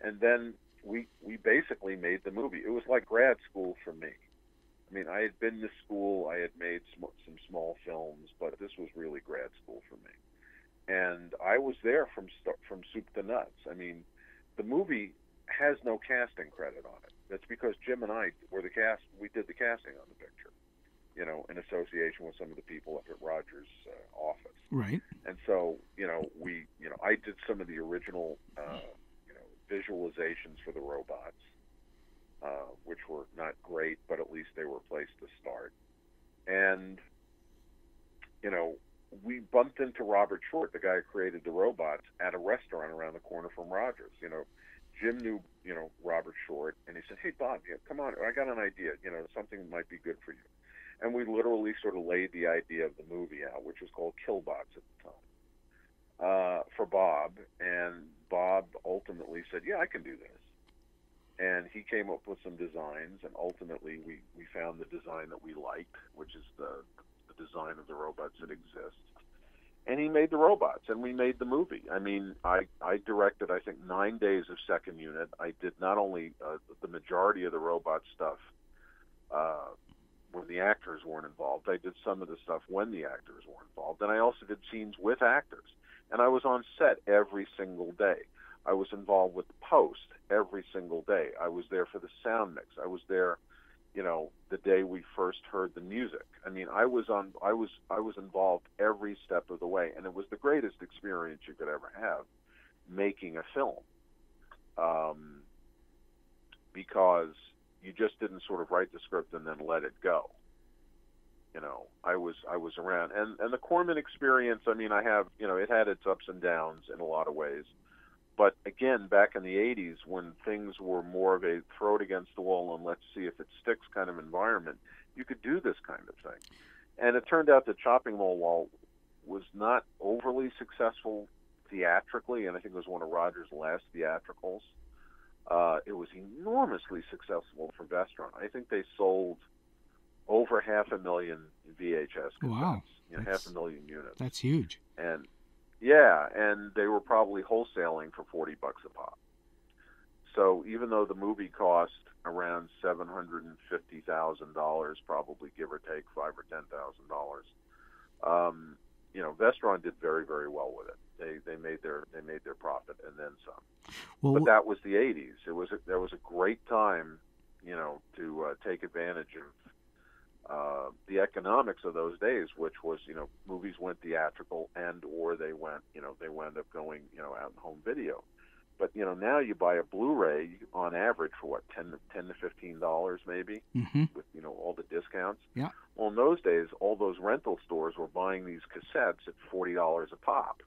And then we basically made the movie. It was like grad school for me. I mean, I had been to school, I had made some small films, but this was really grad school for me. And I was there from soup to nuts. I mean, the movie has no casting credit on it. That's because Jim and I were the cast. We did the casting on the picture, in association with some of the people up at Roger's office. Right. And so, I did some of the original, visualizations for the robots, which were not great, but at least they were a place to start. And, we bumped into Robert Short, the guy who created the robots, at a restaurant around the corner from Roger's. Jim knew, Robert Short, and he said, "Hey, Bob, come on, I got an idea, something might be good for you." And we literally sort of laid the idea of the movie out, which was called Killbots at the time, for Bob. And Bob ultimately said, "Yeah, I can do this." And he came up with some designs, and ultimately we found the design that we liked, which is the design of the robots that exist. And he made the robots, and we made the movie. I mean, I directed, I think, 9 days of second unit. I did not only the majority of the robot stuff when the actors weren't involved. I did some of the stuff when the actors were involved. And I also did scenes with actors. And I was on set every single day. I was involved with the post every single day. I was there for the sound mix. I was there, the day we first heard the music. I mean, I was involved every step of the way, and it was the greatest experience you could ever have making a film, because you just didn't sort of write the script and then let it go. I was around. And the Corman experience, I mean, I have, it had its ups and downs in a lot of ways. But again, back in the 80s, when things were more of a throw it against the wall and let's see if it sticks kind of environment, you could do this kind of thing. And it turned out that Chopping Mall Wall was not overly successful theatrically, and I think it was one of Roger's last theatricals. It was enormously successful for Vestron. I think they sold over 500,000 VHS cassettes. Wow. 500,000 units. That's huge. And yeah, and they were probably wholesaling for $40 a pop. So even though the movie cost around $750,000, probably give or take $5,000 or $10,000, Vestron did very, very well with it. They made their profit and then some. Well, but that was the 80s. That was a great time, to take advantage of the economics of those days, which was, movies went theatrical and or they wound up going, out in home video. But now you buy a Blu-ray on average for what, $10 to $15 maybe, with all the discounts. Yeah. Well, in those days, all those rental stores were buying these cassettes at $40 a pop.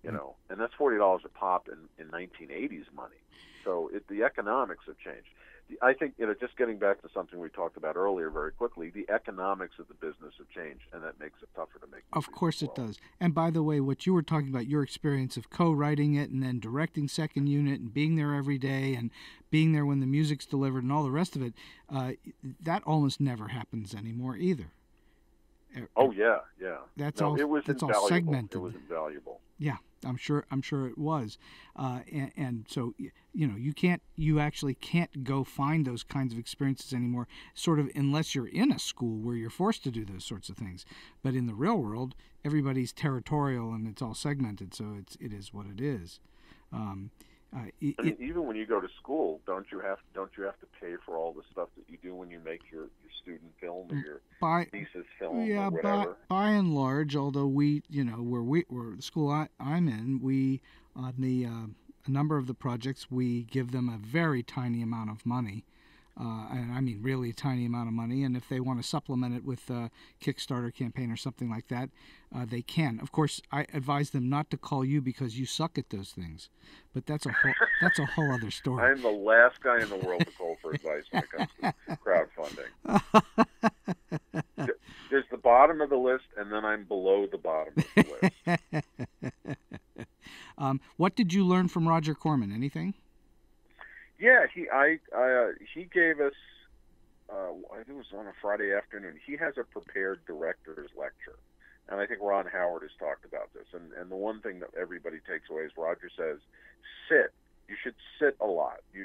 And that's $40 a pop in 1980s money. So the economics have changed. I think, just getting back to something we talked about earlier very quickly, the economics of the business have changed, and that makes it tougher to make movies. Of course it does. And by the way, what you were talking about, your experience of co-writing it and then directing second unit and being there every day and being there when the music's delivered and all the rest of it, that almost never happens anymore either. Oh, yeah. That's all segmented. It was invaluable. Yeah, I'm sure it was, and so you actually can't go find those kinds of experiences anymore, sort of, unless you're in a school where you're forced to do those sorts of things. But in the real world, everybody's territorial and it's all segmented, so it is what it is. Even when you go to school, don't you have to pay for all the stuff that you do when you make your student film or your thesis film or whatever? By and large, although where the school I'm in, we on a number of the projects we give them a very tiny amount of money. And I mean really a tiny amount of money, and if they want to supplement it with a Kickstarter campaign or something like that, they can. Of course, I advise them not to call you because you suck at those things, but that's a whole other story. I'm the last guy in the world to call for advice when it comes to crowdfunding. There's the bottom of the list, and then I'm below the bottom of the list. What did you learn from Roger Corman? Anything? Yeah, he gave us, I think it was on a Friday afternoon, he has a prepared director's lecture. And I think Ron Howard has talked about this. And the one thing that everybody takes away is Roger says, sit. You should sit a lot. You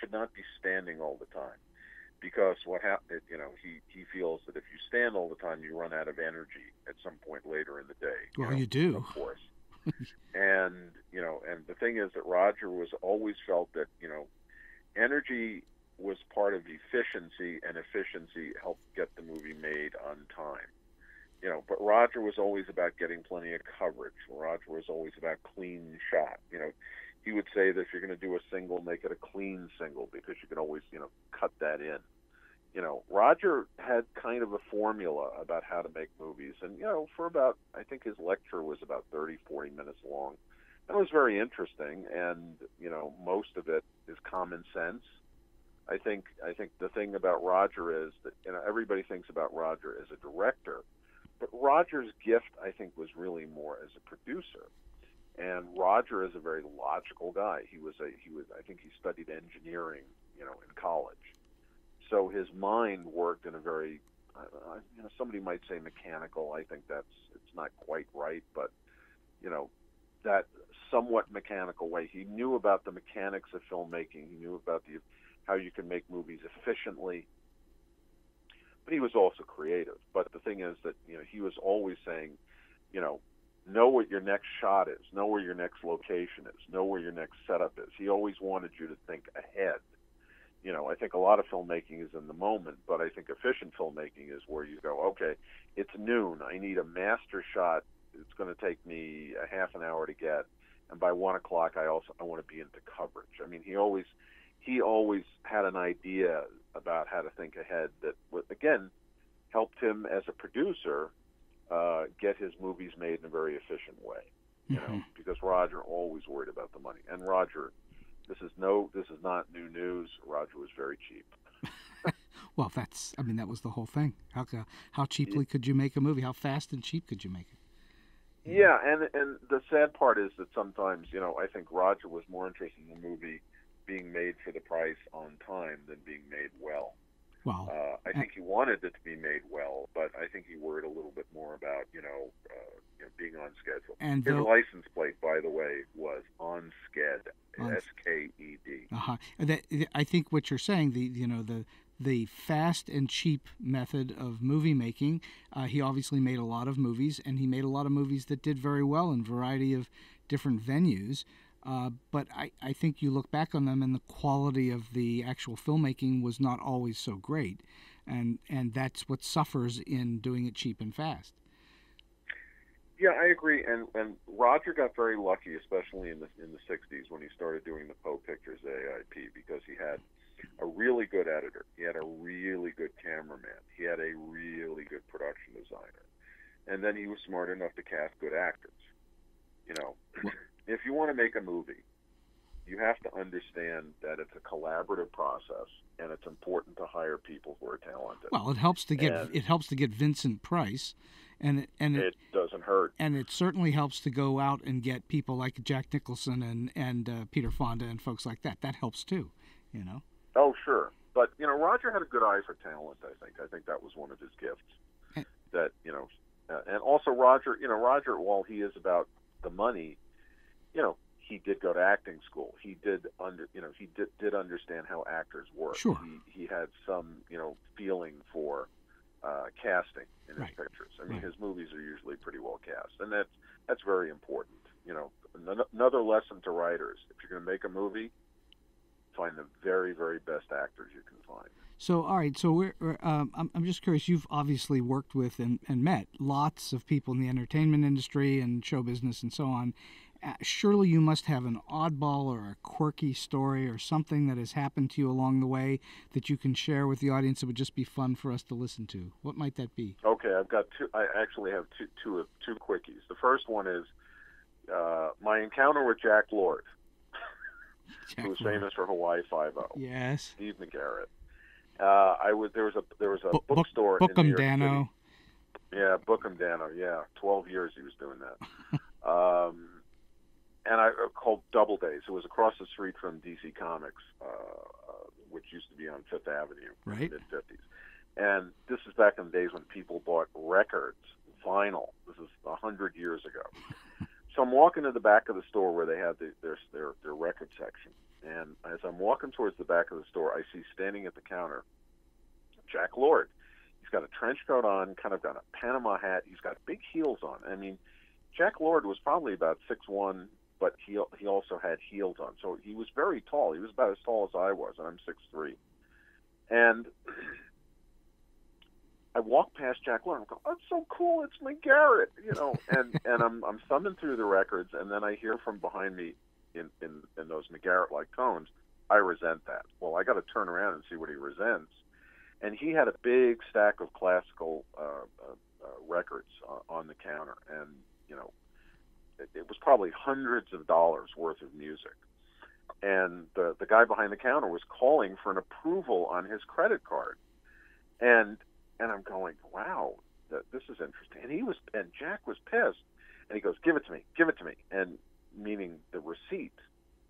should not be standing all the time. Because what happens, he feels that if you stand all the time, you run out of energy at some point later in the day. Well, you do. Of course. And the thing is that Roger was always felt that, energy was part of efficiency, and efficiency helped get the movie made on time. But Roger was always about getting plenty of coverage. Roger was always about clean shot. He would say that if you're going to do a single, make it a clean single, because you can always, cut that in. Roger had kind of a formula about how to make movies. And, for about, I think his lecture was about 30, 40 minutes long. And it was very interesting. And, most of it is common sense. I think the thing about Roger is that, everybody thinks about Roger as a director. But Roger's gift, I think, was really more as a producer. And Roger is a very logical guy. I think he studied engineering, in college. So his mind worked in a very, somebody might say mechanical. I think it's not quite right, but, that somewhat mechanical way. He knew about the mechanics of filmmaking. He knew about how you can make movies efficiently. But he was also creative. But the thing is that, he was always saying, know what your next shot is, know where your next location is, know where your next setup is. He always wanted you to think ahead. I think a lot of filmmaking is in the moment, but I think efficient filmmaking is where you go, okay, it's noon. I need a master shot. It's going to take me a half an hour to get, and by 1 o'clock, I want to be into coverage. I mean, he always had an idea about how to think ahead that, again, helped him as a producer get his movies made in a very efficient way. You know, because Roger always worried about the money. And Roger, this is not new news. Roger was very cheap. Well, that was the whole thing. How cheaply could you make a movie? How fast and cheap could you make it? Yeah, and the sad part is that sometimes, you know, I think Roger was more interested in the movie being made for the price on time than being made well. Well, I think he wanted it to be made well, but I think he worried a little bit more about, being on schedule. And his license plate, by the way, was on Sked, SKED. I think what you're saying, the fast and cheap method of movie making, he obviously made a lot of movies, and he made a lot of movies that did very well in a variety of different venues. But I think you look back on them, and the quality of the actual filmmaking was not always so great, and that's what suffers in doing it cheap and fast. Yeah, I agree, and Roger got very lucky, especially in the 60s when he started doing the Poe Pictures AIP, because he had a really good editor, he had a really good cameraman, he had a really good production designer, and then he was smart enough to cast good actors. You know, if you want to make a movie, you have to understand that it's a collaborative process, and it's important to hire people who are talented. Well, it helps to get Vincent Price. And it doesn't hurt. And it certainly helps to go out and get people like Jack Nicholson and Peter Fonda and folks like that. That helps too, you know. Oh, sure. But, you know, Roger had a good eye for talent, I think. I think that was one of his gifts. That, you know, and also Roger, while he is about the money, you know, he did go to acting school. He did did understand how actors work. Sure. He had some, feeling for casting in his pictures. I mean, his movies are usually pretty well cast, and that's very important. You know, another lesson to writers: if you're going to make a movie, find the very, very best actors you can find. So, all right. So I'm just curious. You've obviously worked with and met lots of people in the entertainment industry and show business and so on. Surely you must have an oddball or a quirky story or something that has happened to you along the way that you can share with the audience that would just be fun for us to listen to. What might that be? Okay, I've got two. I actually have two quickies. The first one is my encounter with Jack Lord, who was famous for Hawaii Five-0. Yes. Steve McGarrett. There was a bookstore in New York Dano. City. Yeah, Book 'em Dano. Yeah, 12 years he was doing that. And I called Double Days. It was across the street from DC Comics, which used to be on Fifth Avenue in the mid-'50s. And this is back in the days when people bought records, vinyl. This is 100 years ago. So I'm walking to the back of the store where they have their record section. And as I'm walking towards the back of the store, I see standing at the counter Jack Lord. He's got a trench coat on, kind of got a Panama hat. He's got big heels on. I mean, Jack Lord was probably about 6'1", but he also had heels on. So he was very tall. He was about as tall as I was, and I'm 6'3". And I walk past Jack Lord, and I go, "That's so cool, it's McGarrett," you know. And I'm thumbing through the records, and then I hear from behind me in those McGarrett-like tones, "I resent that." Well, I got to turn around and see what he resents. And he had a big stack of classical records on the counter, and you know, it was probably hundreds of dollars worth of music. And the guy behind the counter was calling for an approval on his credit card, and I'm going, "Wow, this is interesting." And Jack was pissed, and he goes, "Give it to me, give it to me," and meaning the receipt.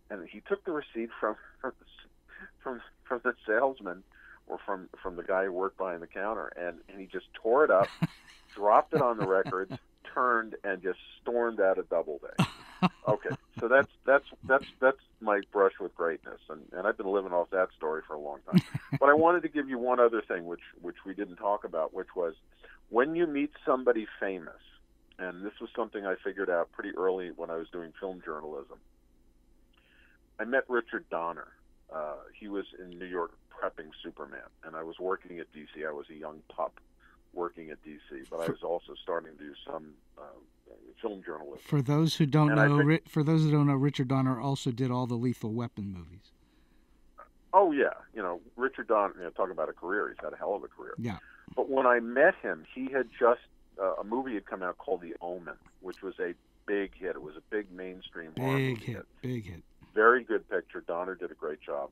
And he took the receipt from the salesman, or from the guy who worked behind the counter, and he just tore it up, dropped it on the records, turned, and just stormed out of Doubleday. Okay, so that's my brush with greatness, and I've been living off that story for a long time. But I wanted to give you one other thing, which we didn't talk about, which was when you meet somebody famous, and this was something I figured out pretty early when I was doing film journalism. I met Richard Donner. He was in New York prepping Superman, and I was working at DC. I was a young pup working at DC, but I was also starting to do some film journalism. For those who don't know, Richard Donner also did all the Lethal Weapon movies. Oh yeah, Richard Donner. Talking about a career, he's had a hell of a career. Yeah. But when I met him, he had just a movie had come out called The Omen, which was a big hit. It was a big mainstream horror movie. Big hit. Very good picture. Donner did a great job.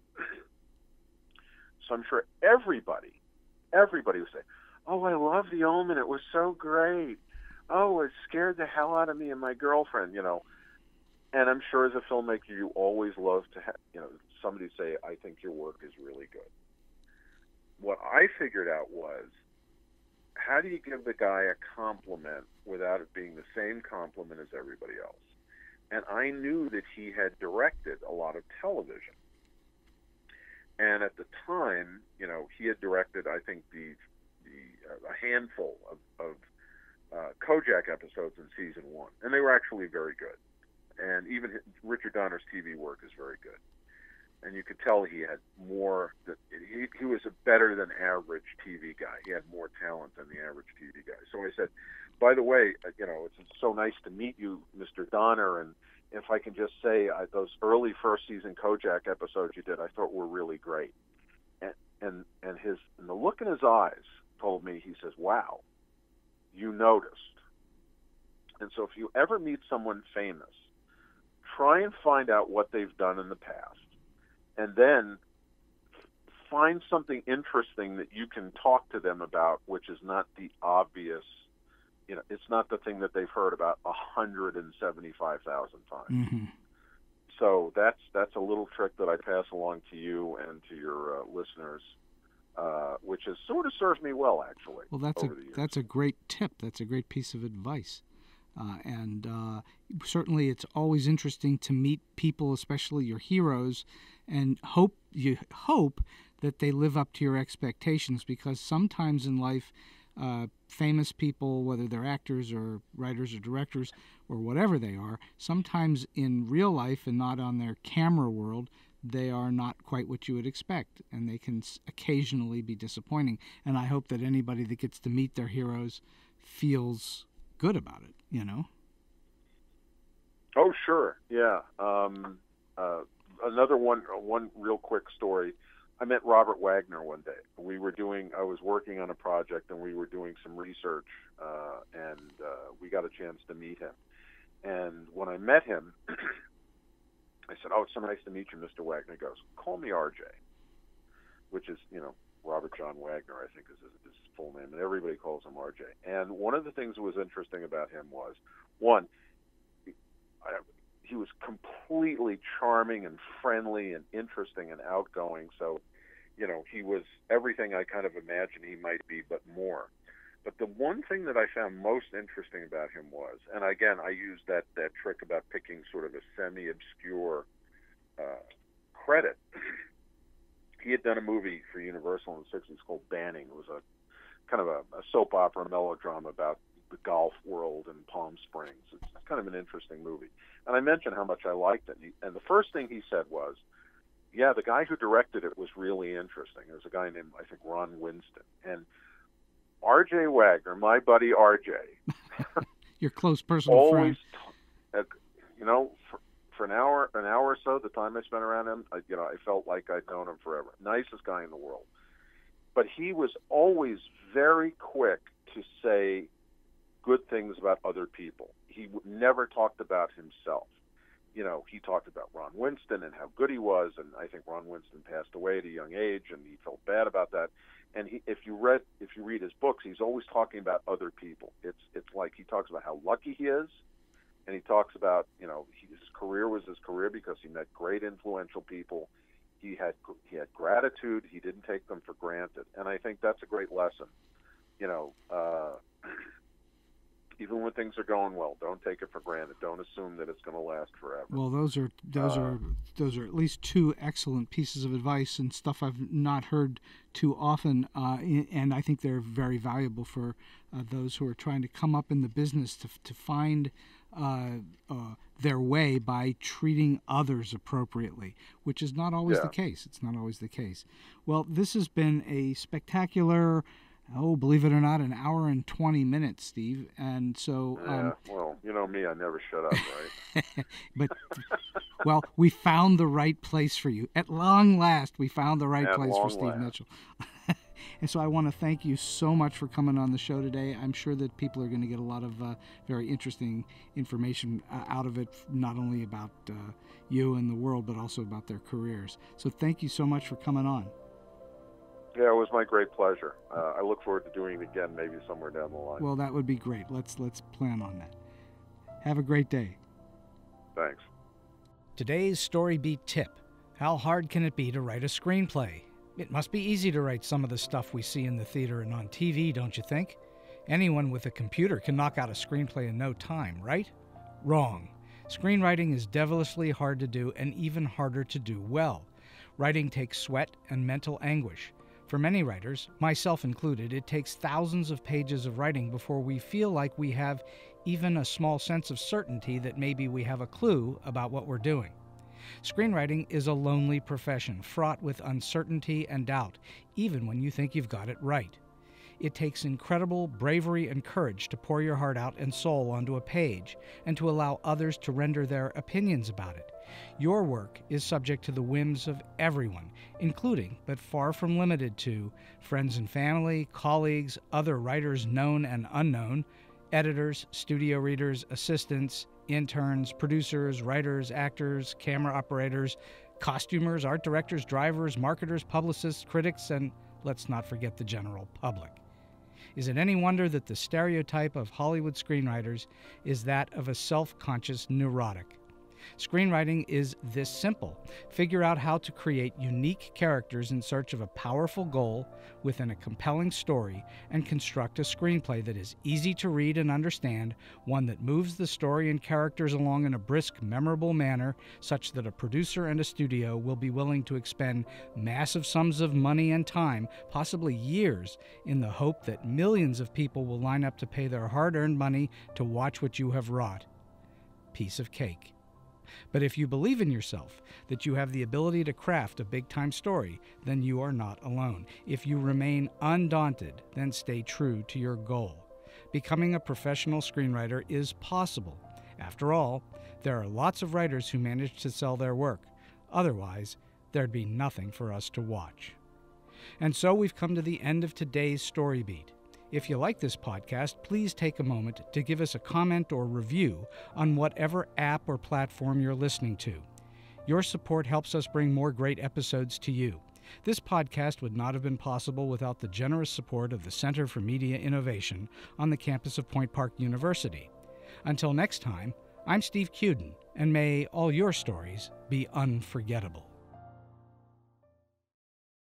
So I'm sure everybody would say, "Oh, I love The Omen. It was so great. Oh, it scared the hell out of me and my girlfriend," And I'm sure as a filmmaker, you always love to have, somebody say, "I think your work is really good." What I figured out was, how do you give the guy a compliment without it being the same compliment as everybody else? And I knew that he had directed a lot of television. And at the time, he had directed, I think, a handful of Kojak episodes in season 1. And they were actually very good. And even Richard Donner's TV work is very good. And you could tell he had more, he was a better than average TV guy. He had more talent than the average TV guy. So I said, "By the way, it's so nice to meet you, Mr. Donner, and if I can just say, those early first season Kojak episodes you did, I thought were really great." And the look in his eyes told me, he says, "Wow, you noticed." And so if you ever meet someone famous, try and find out what they've done in the past. And then find something interesting that you can talk to them about, which is not the obvious, it's not the thing that they've heard about 175,000 times. Mm-hmm. So that's a little trick that I pass along to you and to your listeners, which has sort of served me well, actually. Well, that's a great tip. That's a great piece of advice. And certainly it's always interesting to meet people, especially your heroes, and you hope that they live up to your expectations, because sometimes in life, famous people, whether they're actors or writers or directors or whatever they are, sometimes in real life and not on their camera world, they are not quite what you would expect, and they can occasionally be disappointing. And I hope that anybody that gets to meet their heroes feels good about it, Oh, sure. Yeah. Another one real quick story. I met Robert Wagner one day. I was working on a project, and we were doing some research, and we got a chance to meet him. And when I met him, I said, "Oh, it's so nice to meet you, Mr. Wagner." He goes, "Call me RJ," which is, Robert John Wagner, I think is his full name, and everybody calls him RJ. And one of the things that was interesting about him was, one, he was completely charming and friendly and interesting and outgoing. So, he was everything I kind of imagined he might be, but more. But the one thing that I found most interesting about him was, and again, I used that trick about picking sort of a semi-obscure credit. He had done a movie for Universal in the 60s called Banning. It was a kind of a soap opera melodrama about the golf world in Palm Springs. It's kind of an interesting movie. And I mentioned how much I liked it. And the first thing he said was, "Yeah, the guy who directed it was really interesting." There's a guy named, I think, Ron Winston. And R.J. Wagner, my buddy R.J. Your close personal friend. For an hour or so, the time I spent around him, I felt like I'd known him forever. Nicest guy in the world. But he was always very quick to say good things about other people. He never talked about himself. He talked about Ron Winston and how good he was, and I think Ron Winston passed away at a young age, and he felt bad about that. And if you read his books, he's always talking about other people. It's like he talks about how lucky he is, and he talks about his career was his career because he met great influential people. He had gratitude. He didn't take them for granted, and I think that's a great lesson. Even when things are going well, don't take it for granted. Don't assume that it's going to last forever. Well, those are at least two excellent pieces of advice and stuff I've not heard too often, and I think they're very valuable for those who are trying to come up in the business to find their way by treating others appropriately, which is not always the case. It's not always the case. Well, this has been a spectacular, believe it or not, an hour and 20 minutes, Steve. And so... well, you know me, I never shut up, right? But, well, we found the right place for you. At long last, we found the right place for Steve Mitchell. And so I want to thank you so much for coming on the show today. I'm sure that people are going to get a lot of very interesting information out of it, not only about you and the world, but also about their careers. So thank you so much for coming on. Yeah, it was my great pleasure. I look forward to doing it again, maybe somewhere down the line. Well, that would be great. Let's plan on that. Have a great day. Thanks. Today's StoryBeat tip. How hard can it be to write a screenplay? It must be easy to write some of the stuff we see in the theater and on TV, don't you think? Anyone with a computer can knock out a screenplay in no time, right? Wrong. Screenwriting is devilishly hard to do and even harder to do well. Writing takes sweat and mental anguish. For many writers, myself included, it takes thousands of pages of writing before we feel like we have even a small sense of certainty that maybe we have a clue about what we're doing. Screenwriting is a lonely profession, fraught with uncertainty and doubt, even when you think you've got it right. It takes incredible bravery and courage to pour your heart out and soul onto a page, and to allow others to render their opinions about it. Your work is subject to the whims of everyone, including, but far from limited to, friends and family, colleagues, other writers known and unknown, editors, studio readers, assistants, interns, producers, writers, actors, camera operators, costumers, art directors, drivers, marketers, publicists, critics, and let's not forget the general public. Is it any wonder that the stereotype of Hollywood screenwriters is that of a self-conscious neurotic? Screenwriting is this simple. Figure out how to create unique characters in search of a powerful goal within a compelling story, and construct a screenplay that is easy to read and understand, one that moves the story and characters along in a brisk, memorable manner, such that a producer and a studio will be willing to expend massive sums of money and time, possibly years, in the hope that millions of people will line up to pay their hard-earned money to watch what you have wrought. Piece of cake. But if you believe in yourself, that you have the ability to craft a big-time story, then you are not alone. If you remain undaunted, then stay true to your goal. Becoming a professional screenwriter is possible. After all, there are lots of writers who manage to sell their work. Otherwise, there'd be nothing for us to watch. And so we've come to the end of today's StoryBeat. If you like this podcast, please take a moment to give us a comment or review on whatever app or platform you're listening to. Your support helps us bring more great episodes to you. This podcast would not have been possible without the generous support of the Center for Media Innovation on the campus of Point Park University. Until next time, I'm Steve Cuden, and may all your stories be unforgettable.